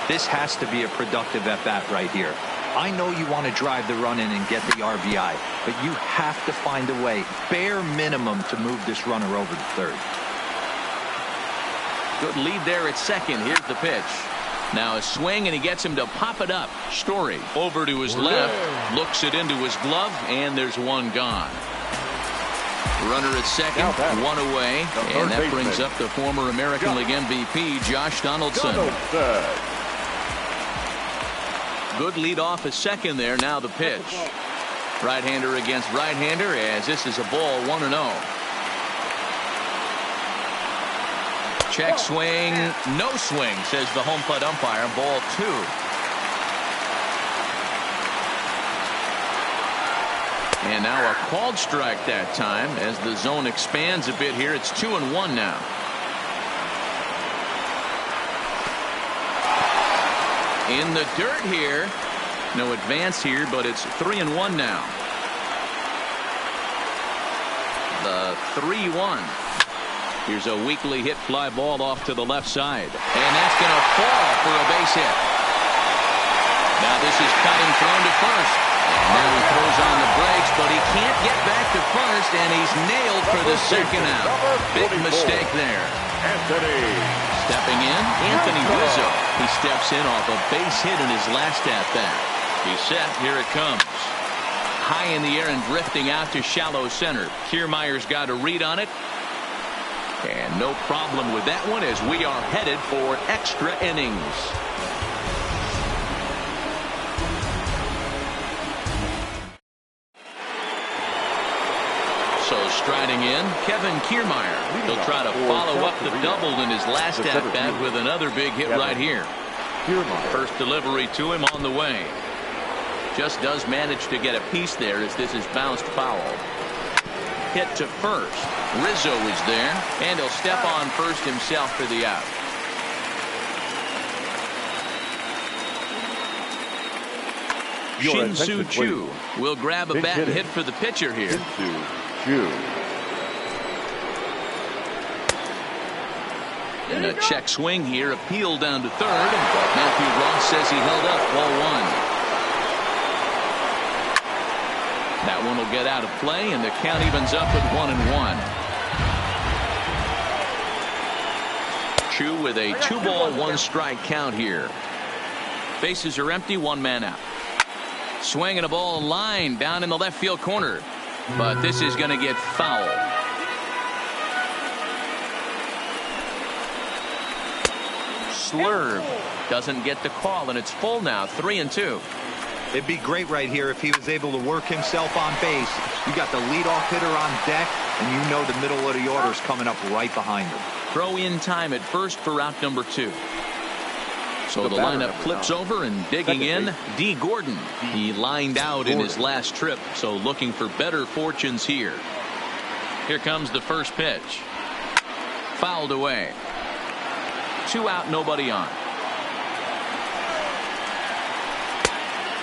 This has to be a productive at-bat right here. I know you want to drive the run in and get the RBI, but you have to find a way, bare minimum, to move this runner over to third. Good lead there at second. Here's the pitch. Now a swing, and he gets him to pop it up. Story over to his left, looks it into his glove, and there's one gone. Runner at second, one away, and that brings up the former American League MVP, Josh Donaldson. Good lead off at second there. Now the pitch. Right-hander against right-hander, as this is a ball 1-0. Check swing, no swing, says the home plate umpire. Ball 2. And now a called strike that time as the zone expands a bit here. It's 2-1 now. In the dirt here. No advance here, but it's 3-1 now. The 3-1. Here's a weakly hit fly ball off to the left side. And that's going to fall for a base hit. Now this is cutting, thrown to first. Now he throws on the brakes, but he can't get back to first, and he's nailed for the second out. Big mistake there. Stepping in, Anthony Rizzo. He steps in off a base hit in his last at-bat. He's set. Here it comes. High in the air and drifting out to shallow center. Kiermaier's got a read on it. And no problem with that one as we are headed for extra innings. So striding in, Kevin Kiermaier. He'll try to follow up the double in his last at-bat with another big hit right here. First delivery to him on the way. Just does manage to get a piece there as this is bounced foul. Hit to first. Rizzo is there, and he'll step on first himself for the out. Shin-Soo Choo will grab a bat and hit for the pitcher here. And a check swing here, appeal down to third, but Matthew Ross says he held up ball 1. That one will get out of play, and the count evens up at 1-1. Choo with a 2-ball, 1-strike count here. Bases are empty, one man out. Swinging a ball line down in the left field corner, but this is going to get foul. Slurve doesn't get the call, and it's full now, 3-2. It'd be great right here if he was able to work himself on base. You got the leadoff hitter on deck, and you know the middle of the order is coming up right behind him. Throw in time at first for out number 2. So the lineup flips over, and digging in, D. Gordon. He lined out in his last trip, so looking for better fortunes here. Here comes the first pitch. Fouled away. 2 out, nobody on.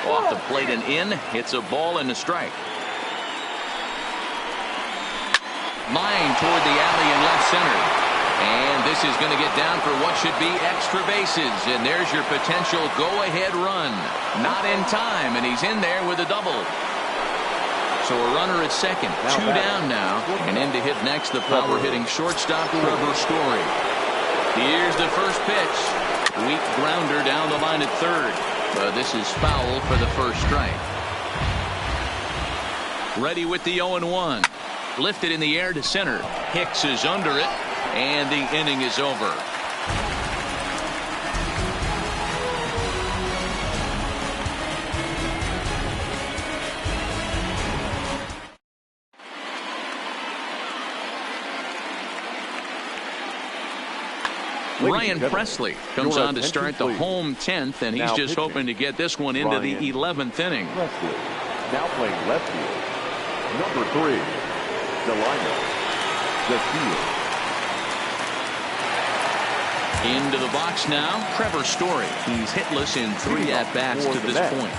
Off the plate and in. It's a ball and a strike. Line toward the alley in left center. And this is going to get down for what should be extra bases. And there's your potential go-ahead run. Not in time, and he's in there with a double. So a runner at second. Two down now. And in to hit next, the power-hitting shortstop, Trevor Story. Here's the first pitch. Weak grounder down the line at third. But this is foul for the first strike. Ready with the 0-1. Lifted in the air to center. Hicks is under it. And the inning is over. Ryan Presley comes on to start the home 10th, and he's just hoping to get this one into the 11th inning. Presley, now playing left field. Number 3, the field. Into the box now, Trevor Story. He's hitless in 3 at-bats to this point.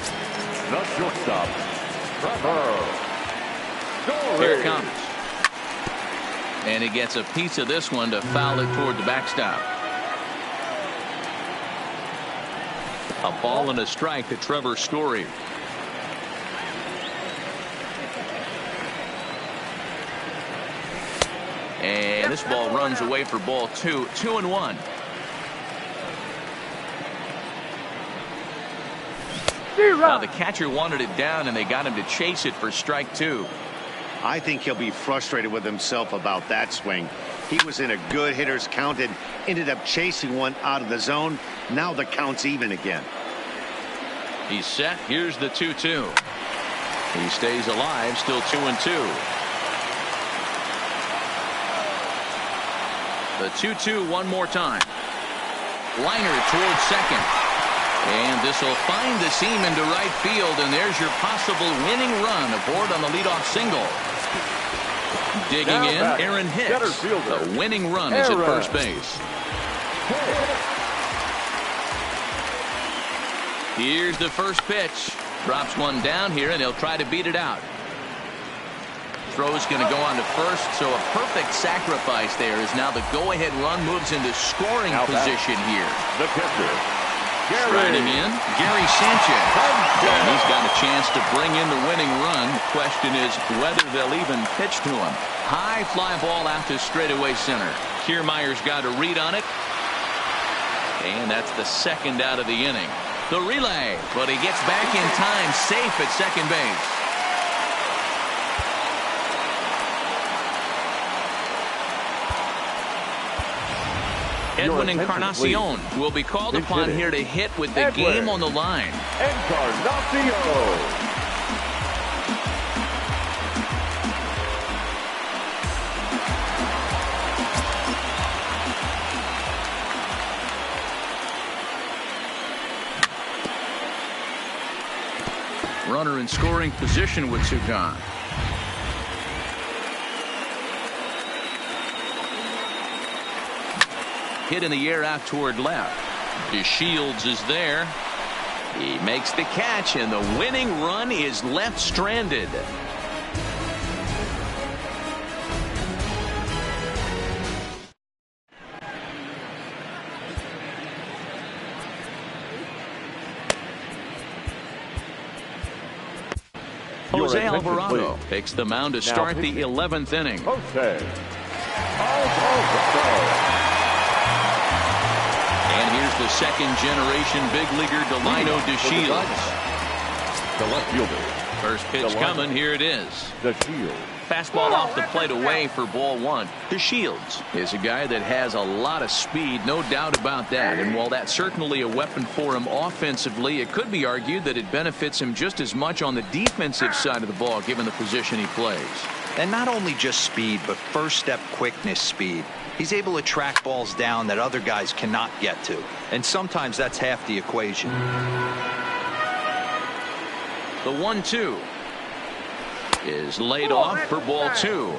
The shortstop, Trevor Story. Here it comes. And he gets a piece of this one to foul it toward the backstop. A ball and a strike to Trevor Story. And this ball runs away for ball 2. 2-1. Now the catcher wanted it down, and they got him to chase it for strike 2. I think he'll be frustrated with himself about that swing. He was in a good hitter's count and ended up chasing one out of the zone. Now the count's even again. He's set. Here's the 2-2. He stays alive, still 2-2. The 2-2 one more time. Liner towards second. And this will find the seam into right field, and there's your possible winning run aboard on the leadoff single. Digging in, Aaron Hicks. The winning run is at first base. Here's the first pitch. Drops one down here, and he'll try to beat it out. Throw's going to go on to first, so a perfect sacrifice there as now the go-ahead run moves into scoring position here. The catcher, Riding in, Gary Sanchez. And he's got a chance to bring in the winning run. The question is whether they'll even pitch to him. High fly ball out to straightaway center. Kiermaier's got a read on it. And that's the second out of the inning. The relay, but he gets back in time, safe at second base. Edwin Encarnacion will be called upon here to hit with the game on the line. Encarnacion. Runner in scoring position with two gone. Hit in the air out toward left. DeShields is there. He makes the catch, and the winning run is left stranded. Jose Alvarado takes the mound to start the 11th inning. And here's the second-generation big leaguer Delino DeShields. The left fielder. First pitch coming. Here it is. DeShields. Fastball off the plate away for ball one. DeShields is a guy that has a lot of speed, no doubt about that. And while that's certainly a weapon for him offensively, it could be argued that it benefits him just as much on the defensive side of the ball, given the position he plays. And not only just speed, but first step quickness speed. He's able to track balls down that other guys cannot get to. And sometimes that's half the equation. The 1-2 is laid off for ball two.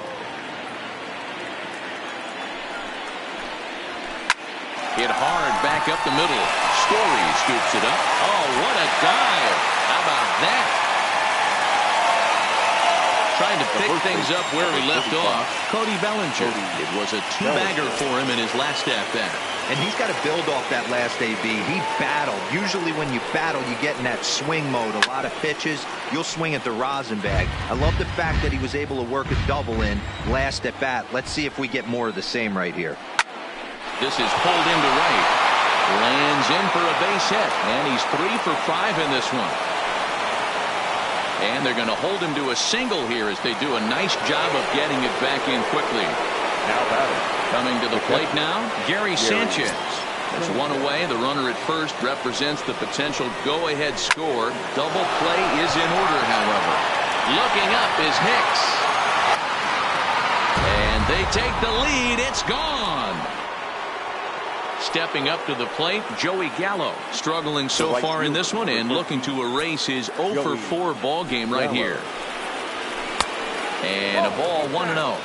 Hit hard back up the middle. Story scoops it up. Oh, what a dive. How about that? Trying to pick things up where he left off. Cody Bellinger. It was a two-bagger for him in his last at-bat. And he's got to build off that last AB. He battled. Usually when you battle, you get in that swing mode. A lot of pitches, you'll swing at the rosin bag. I love the fact that he was able to work a double in last at bat. Let's see if we get more of the same right here. This is pulled into right. Lands in for a base hit. And he's 3 for 5 in this one. And they're going to hold him to a single here as they do a nice job of getting it back in quickly. Now batting. Coming to the plate now, Gary Sanchez. There's one away. The runner at first represents the potential go-ahead score. Double play is in order, however. Looking up is Hicks. And they take the lead. It's gone. Stepping up to the plate, Joey Gallo, struggling so far in this one and looking to erase his 0 for 4 ball game right here. And a ball 1-0.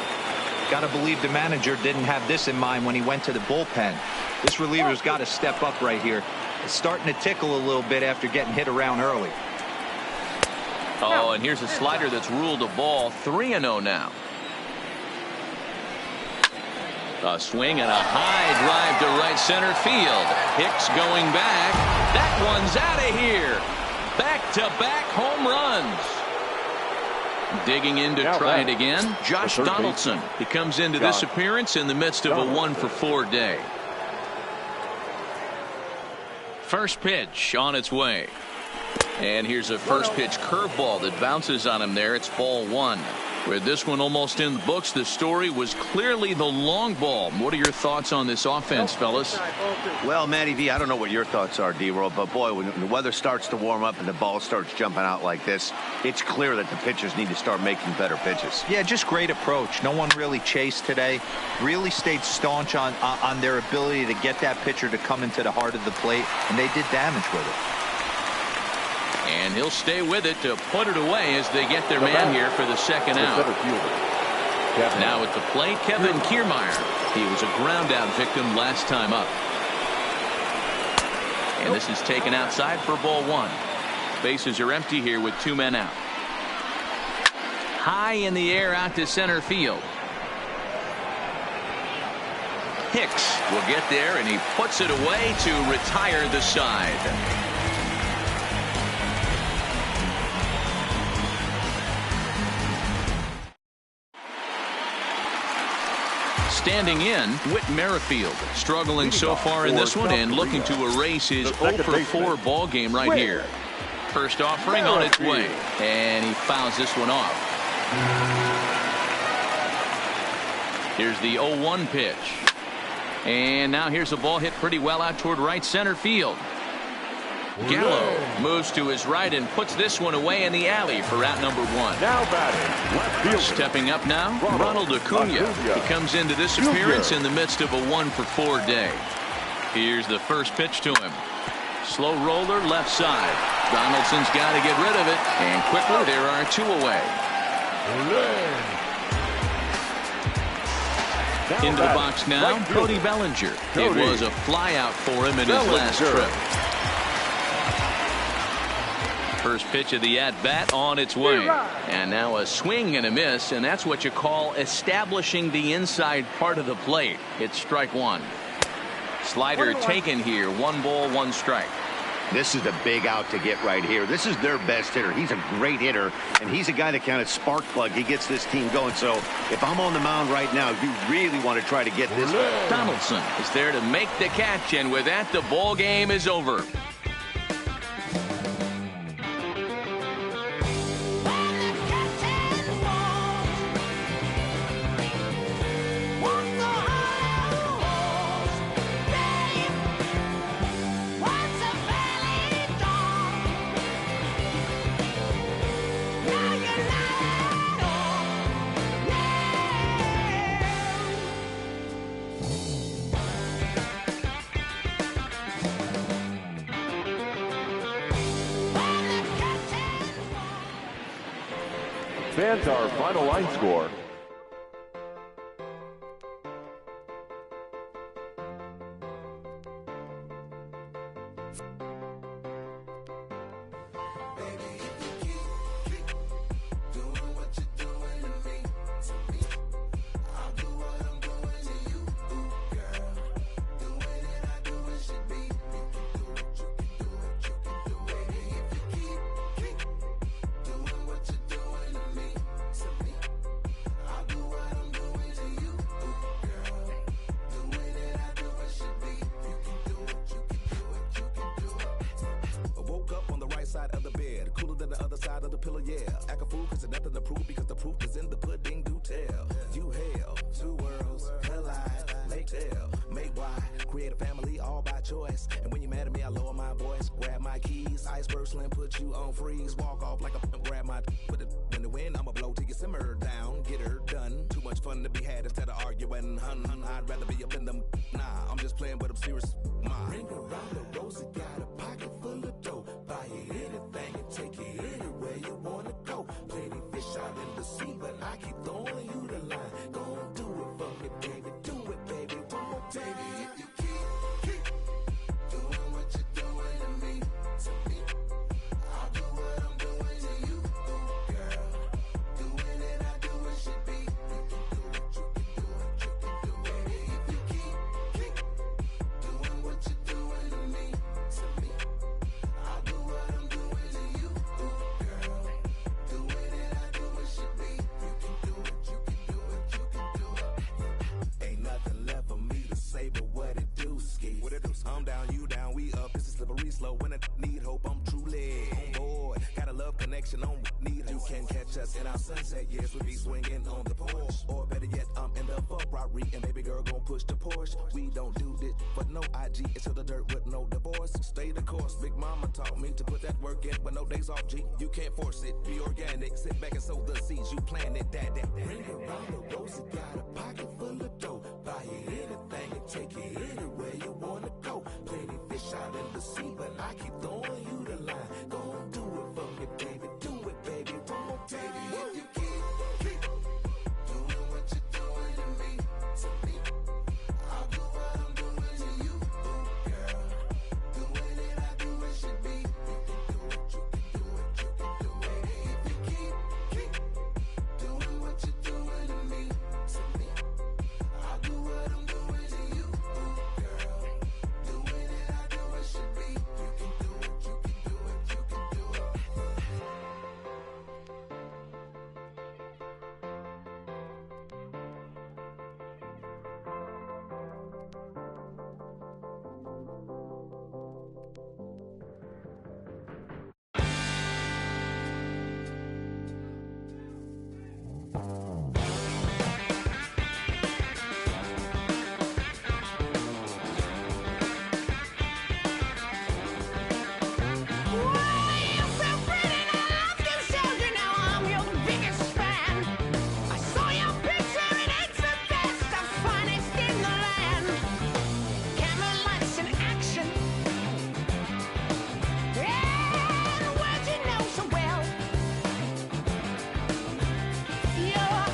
Got to believe the manager didn't have this in mind when he went to the bullpen. This reliever's got to step up right here. It's starting to tickle a little bit after getting hit around early. Oh, and here's a slider that's ruled a ball. 3-0 now. A swing and a high drive to right center field. Hicks going back. That one's out of here. Back-to-back home runs. Digging in to try it again, Josh Donaldson. He comes into this appearance in the midst of a 1 for 4 day. First pitch on its way. And here's a first pitch curveball that bounces on him there. It's ball 1. With this one almost in the books, the story was clearly the long ball. What are your thoughts on this offense, fellas? Well, Matty V, I don't know what your thoughts are, D-Roll, but boy, when the weather starts to warm up and the ball starts jumping out like this, it's clear that the pitchers need to start making better pitches. Yeah, just great approach. No one really chased today. Really stayed staunch on their ability to get that pitcher to come into the heart of the plate, and they did damage with it. And he'll stay with it to put it away as they get their man here for the second out. Now at the plate, Kevin Kiermaier. He was a ground out victim last time up. And this is taken outside for ball 1. Bases are empty here with 2 men out. High in the air out to center field. Hicks will get there and he puts it away to retire the side. Standing in, Whit Merrifield, struggling so far in this one and looking to erase his 0 for 4 ball game right here. First offering on its way, and he fouls this one off. Here's the 0-1 pitch. And now here's a ball hit pretty well out toward right center field. Gallo moves to his right and puts this one away in the alley for out number 1. Now batting, left fielder. Stepping up now, Ronald Acuna. He comes into this appearance in the midst of a 1 for 4 day. Here's the first pitch to him. Slow roller left side. Donaldson's got to get rid of it, and quickly there are 2 away. Into the box now, Cody Bellinger. It was a flyout for him in his last trip. First pitch of the at-bat on its way. And now a swing and a miss, and that's what you call establishing the inside part of the plate. It's strike 1. Slider taken here. 1 ball, 1 strike. This is a big out to get right here. This is their best hitter. He's a great hitter, and he's a guy that kind of spark plug. He gets this team going. So if I'm on the mound right now, you really want to try to get this. Donaldson is there to make the catch, and with that, the ball game is over. Fans, our final line score. Baby, if you keep doing what you're doing. freeze, walk off like a grab my put it in the wind. I'ma blow till you simmer down, get her done. Too much fun to be had instead of arguing. I'd rather be up in them. Nah, I'm just playing, but I'm serious. Ring around the rosy, got a pocket full of dough. Buy you anything and take you anywhere you wanna go. Plenty fish out in the sea, but I keep throwing you the line. Go do it for me, baby. Do it, baby. One more time. Baby, if you keep doing what you're doing to me, I'll do what I'm doing to you, girl. Doing it, I do what should be. You can do it, you can do it, you can do it. Baby, if you keep doing what you're doing to me, I'll do what I'm doing to you, girl. Doing it, I do what should be. You can do it, you can do it, you can do it. Ain't nothing left for me to say but what it do, ski. What it do? I'm down, you down, we up. It's a slippery slope. When I need hope, I'm truly on board. Got a love connection on need. You can catch us in our sunset years. We be swinging on the porch, or better yet, I'm in the Ferrari and baby girl gon' push the Porsche. We don't do this for no IG. It's to the dirt with no divorce. Stay the course. Big mama taught me to put that work in, but no days off. G, you can't force it. Be organic. Sit back and sow the seeds you planted. That. Ring around the rosy, got a pocket full of dough. Buy you anything and take you anywhere you wanna go. Plenty fish out in the sea, but I keep throwing you the line. Go do it for me, baby. Do it, baby. One more time. Baby, if you keep doing what you're doing to me, I'll do what I'm doing to you, girl. Doing it, I do what should be. You can do it, you can do it, you can do it. Baby, if you keep doing what you're doing to me, I'll do what I'm doing to you, girl. Doing it, I do what should be. You can do it, you can do it, you can do it. You're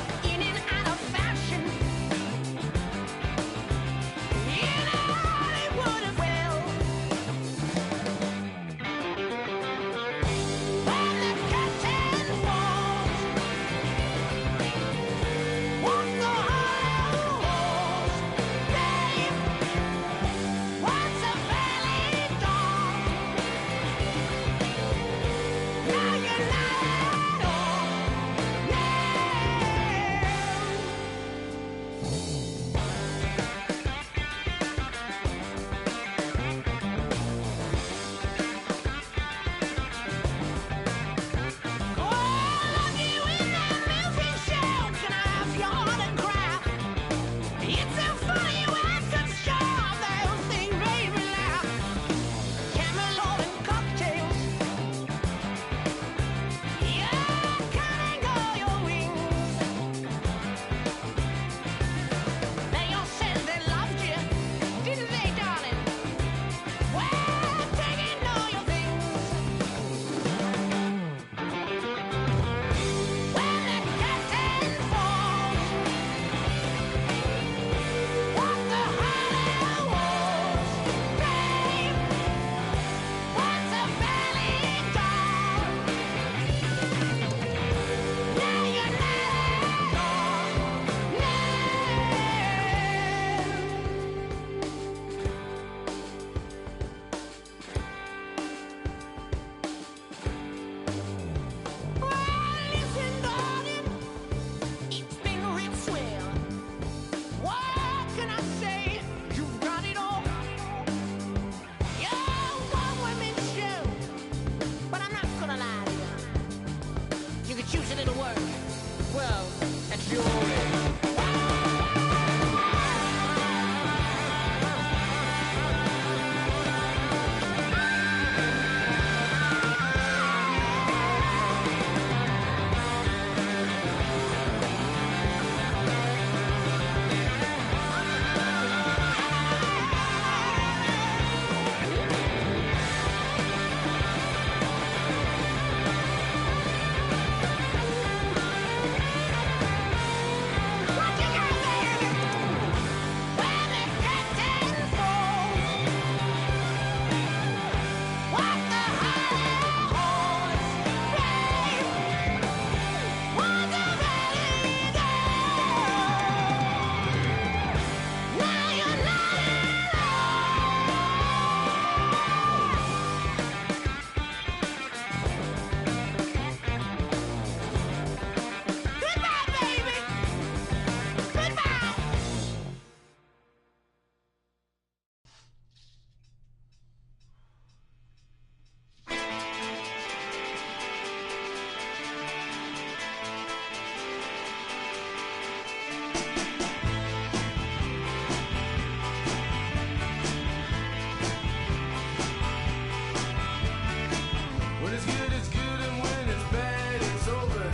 When it's good, it's good, and when it's bad, it's over.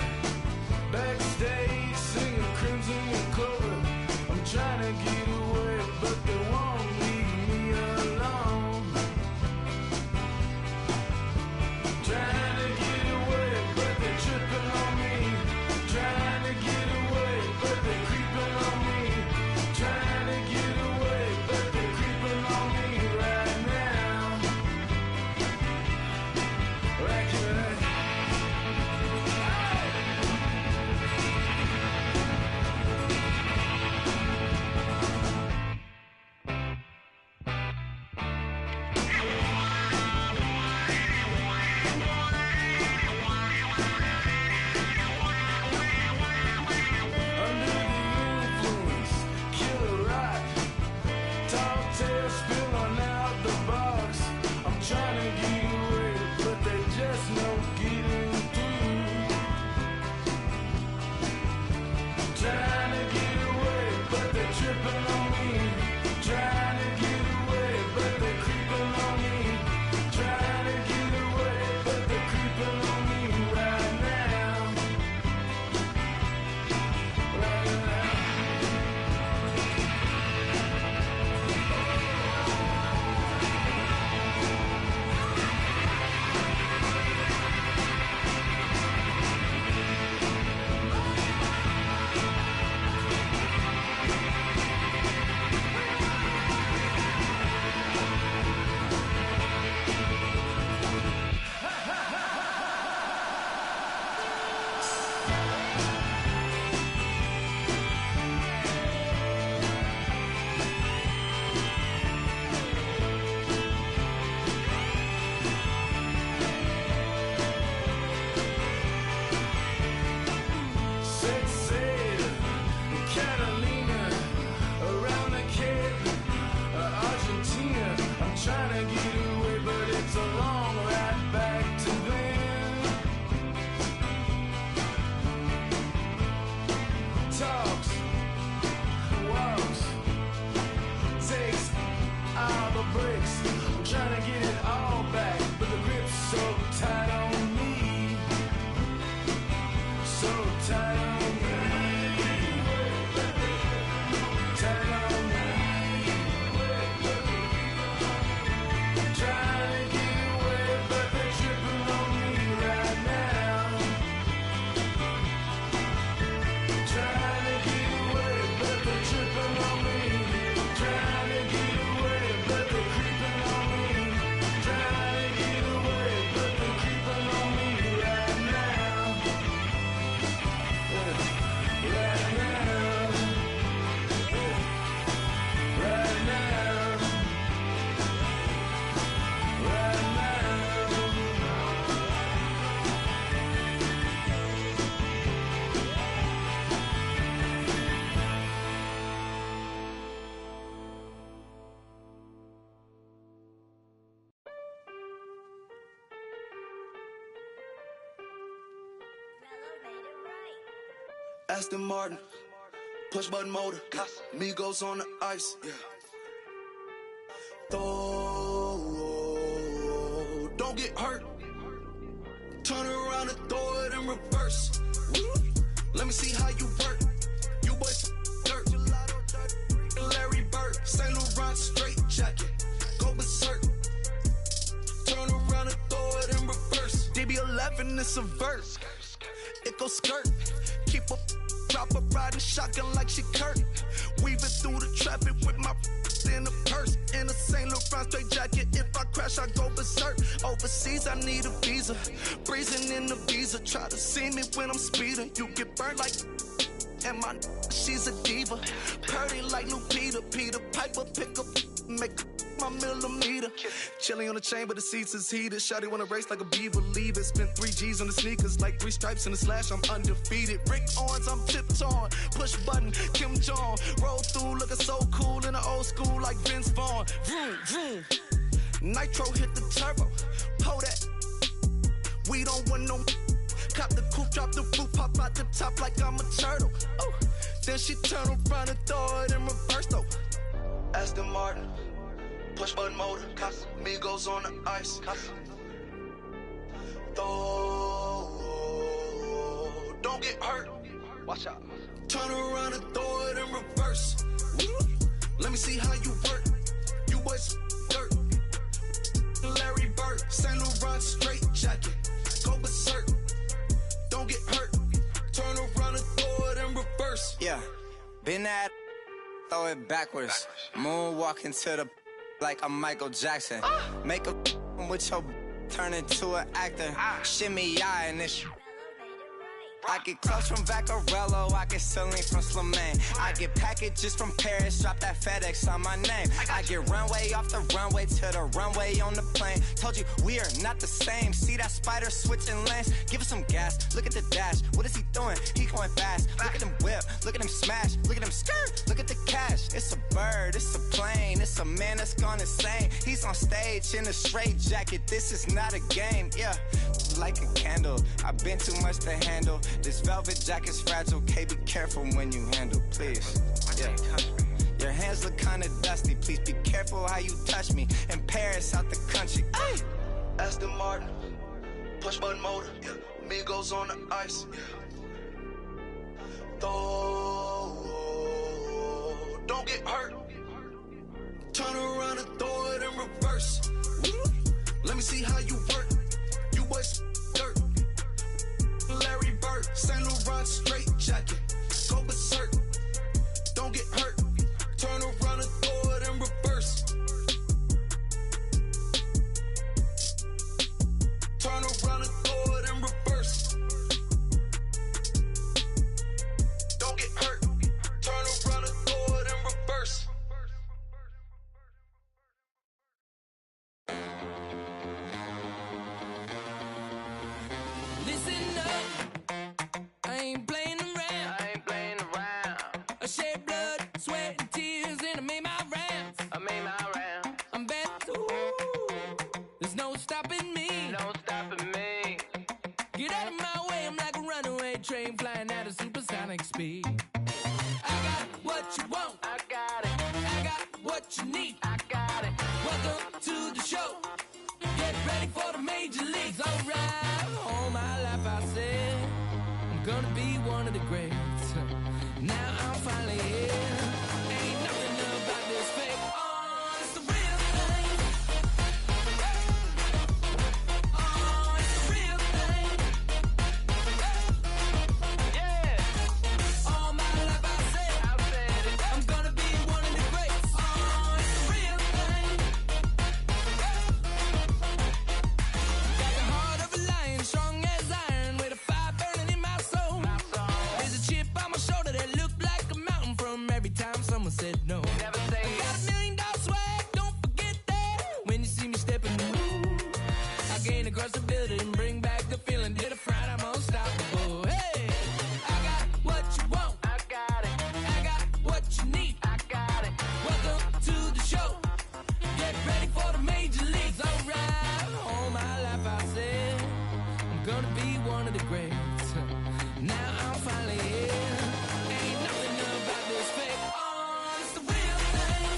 Backstage, singing Crimson and Clover. I'm trying to get away, but they won't leave me alone. Trying to get away, but they're tripping on me. Trying to get away, but they're creeping on me. Trying to get away, but they're creeping on me right now. Right here. Under the influence, killer rock. Tall tales spilling out the box. I'm trying to get away, but they just no getting through. Trying to get away, but they're tripping on me. Trying to get away, but they're creeping on me. Trying to get away, but they're creeping on me right now. Right now. Said Catalina, around the Cape, Argentina. I'm trying to get away, but it's a long ride back to then. Talks, walks, takes all the breaks. I'm trying to get it all back, but the grip's so tight on me. So tight on me. Tight on me. Trying to get away, but they're tripping on me right now. Trying to get away, but they're tripping on me. Trying to get away, but they're creeping on me. Trying to get away, but they're creeping on me right now. Right now. Right now. Right now. Aston Martin, push button motor, Migos on the ice. Throw, don't get hurt. Turn around and throw it in reverse. Let me see how you work. You boys dirt. Larry Bird, St. Laurent straight jacket. Go berserk. Turn around and throw it in reverse. DB11 is a verse. It goes skirt. Keep up, drop a riding shotgun like she Kurt. Weaving through the traffic with my in a purse. In a St. Laurent straight jacket. If I crash, I go berserk. Overseas, I need a visa. Breezing in the visa. Try to see me when I'm speeding. You get burned like. And my she's a diva. Purdy like Lupita. Peter Piper, pick up, make my millimeter. Chilling on the chain, but the seats is heated. Shawty wanna race like a beaver. Leave it. Spent 3 G's on the sneakers. Like 3 stripes in the slash. I'm undefeated. Rick Owens, I'm tiptoeing. Push button, Kim Jong. Roll through, looking so cool in the old school like Vince Vaughn. Vroom, vroom. Nitro hit the turbo. Pull that. We don't want no. Cop the coupe, drop the roof, pop out the top like I'm a turtle. Oh, Then she turn around and throw it in reverse though. Aston Martin, push button motor, Migos on the ice. Don't get hurt. Watch out. Turn around and throw it in reverse. Let me see how you work. You boys dirt. Larry Bird, Saint Laurent straight jacket. Go berserk. Don't get hurt. Turn around and throw it in reverse. Yeah, been at, throw it backwards. Moonwalk into the like I'm Michael Jackson. Make a with your turn into an actor. Shimmy eye and this. I get clothes from Vaccarello, I get Celine from Slimane. I get packages from Paris, drop that FedEx on my name. I get runway off the runway to the runway on the plane. Told you we are not the same. See that spider switching lanes? Give us some gas, look at the dash. What is he doing? He going fast. Look at him whip, look at him smash, look at him skirt, look at the cash. It's a bird, it's a plane, it's a man that's gone insane. He's on stage in a straight jacket, this is not a game, yeah. Like a candle, I've been too much to handle. This velvet jacket's fragile, okay, be careful when you handle, please. Yeah. Your hands look kinda dusty, please be careful how you touch me. In Paris, out the country. Ay! Aston Martin, push button motor, Migos on the ice. Don't get hurt. Turn around and throw it in reverse. Let me see how you work. You boys dirt. Larry Bird, Saint Laurent straight jacket. Go berserk. Don't get hurt. Turn around and throw it in reverse. Turn around and throw it in reverse. Don't get hurt. Turn around and throw it in reverse. Listen up, I ain't playing around. I shed blood, sweat, and tears, and I made my rounds. I'm back to there's no stopping me. Get out of my way, I'm like a runaway train flying at a supersonic speed. I got what you want, I got what you need, I got it. Welcome to the show. Get ready for the major leagues, alright. All my life I said I'm gonna be one of the greats. Now I'm finally here. Ain't nothing about this fake. Oh, it's the real thing. Oh, it's the real thing. Yeah. All my life I said I'm gonna be one of the greats. Oh, it's the real thing. Got the heart of a lion, strong as iron, with a fire burning in my soul. There's a chip on my shoulder that looked like a mountain from every time someone said no. Never say I got $1 million swag, don't forget that. When you see me stepping the room, I gain across the building, bring back the feeling. Hit a fright, I'm unstoppable. Hey, I got what you want, I got it. I got what you need, I got it. Welcome to the show. Get ready for the major leagues, alright. All my life I said I'm gonna be one of the greats. Now I'm finally here. Ain't nothing about this fake. Oh, it's the real thing.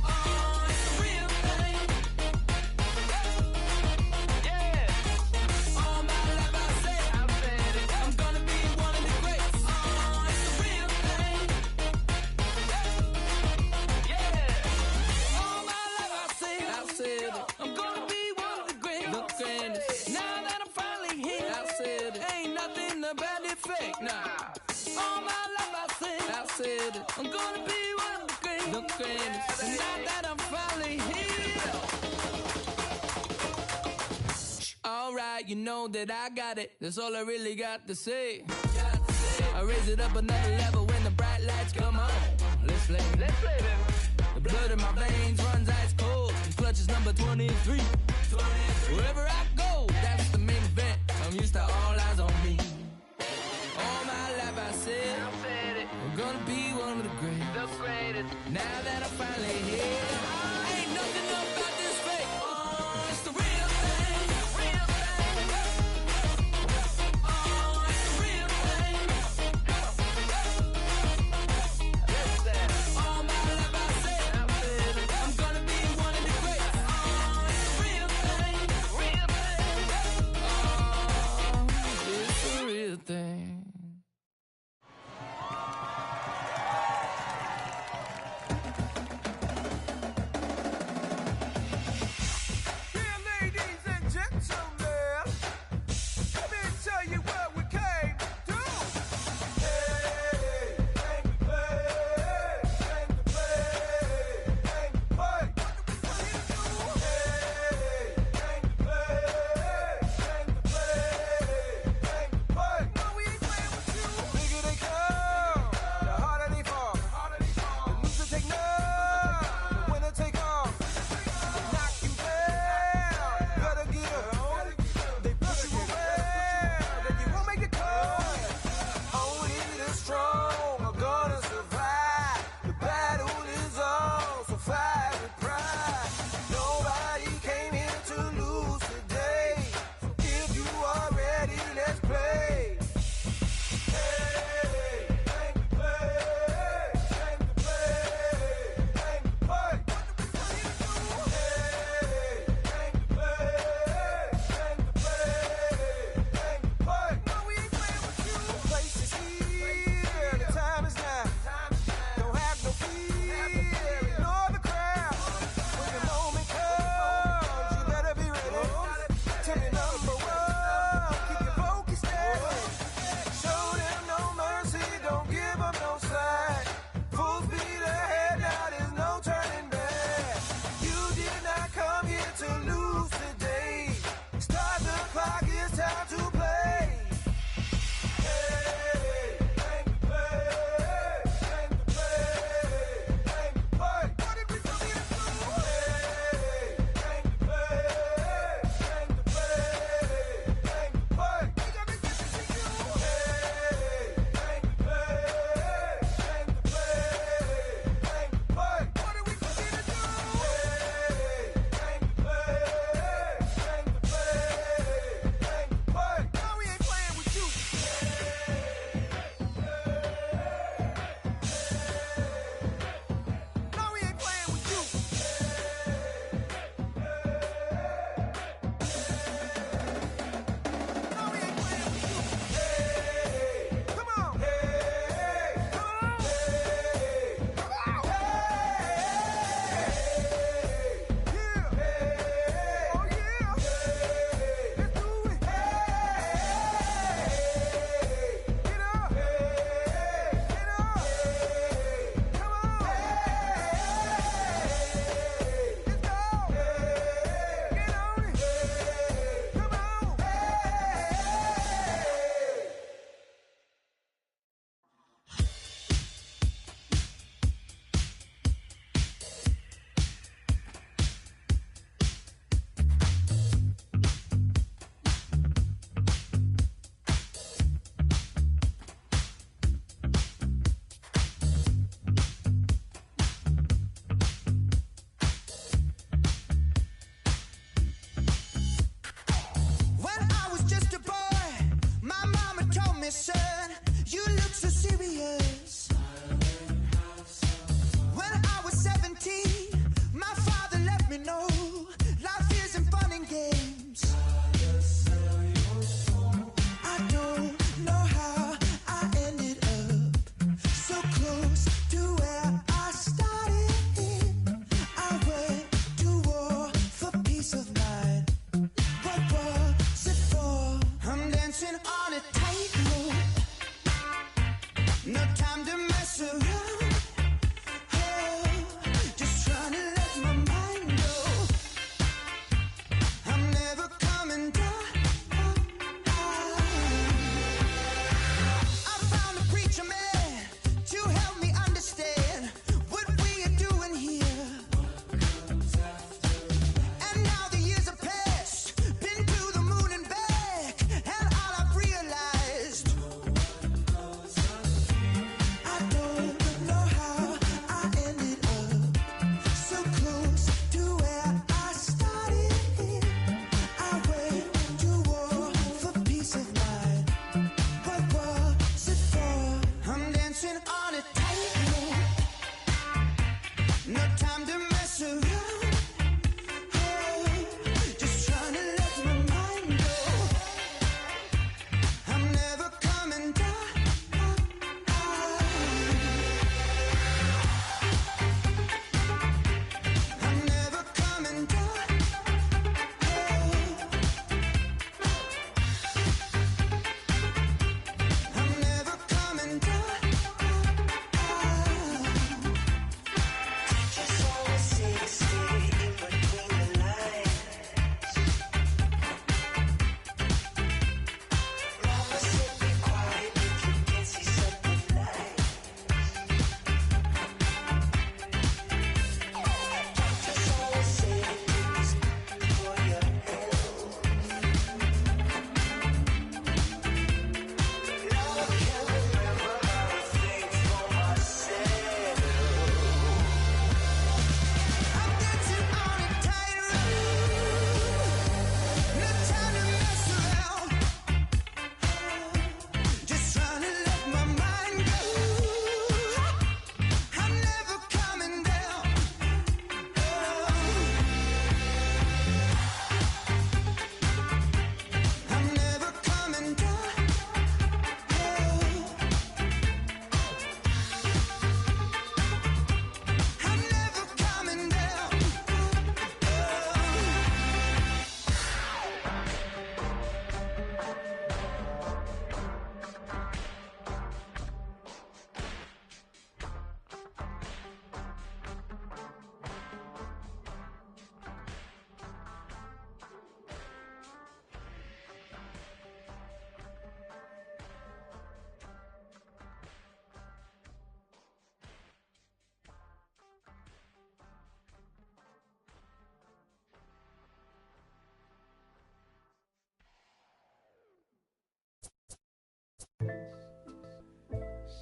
Oh, it's the real thing. Yeah. All my life I said I'm gonna be one of the greats. Oh, it's the real thing. Yeah. All my life I said I'm gonna be one of the greats. The greatest. Now that I'm finally here, I said ain't nothing about it fake. Nah. All my life I said I'm gonna be one of the greatest. The greatest. And now that I'm finally here. Alright, you know that I got it. That's all I really got to say. I raise it up another level when the bright lights come on. Let's play. The blood in my veins runs ice cold. And clutch is number 23. Wherever I go, that's the main event. I'm used to all eyes on me. All my life I said I'm gonna be one of the greatest. Now that I'm finally here, ain't nothing about this fake. Oh, it's the real thing. Oh, it's the real thing.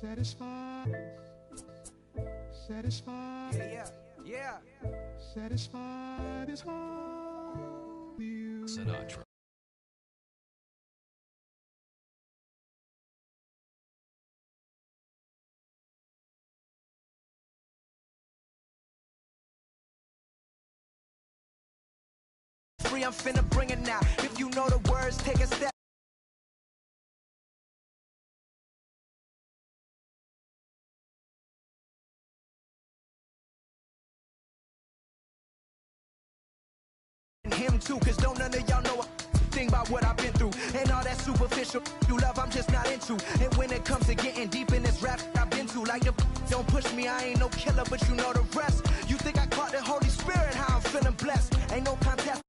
Satisfied. Yeah. Satisfied is all you. Sinatra. Free, I'm finna bring it now. If you know the words, take a step. Him too, cause don't none of y'all know a thing about what I've been through. And all that superficial you love, I'm just not into. And when it comes to getting deep in this rap I've been to, like the don't push me, I ain't no killer, but you know the rest. You think I caught the Holy Spirit, how I'm feeling blessed. Ain't no contest.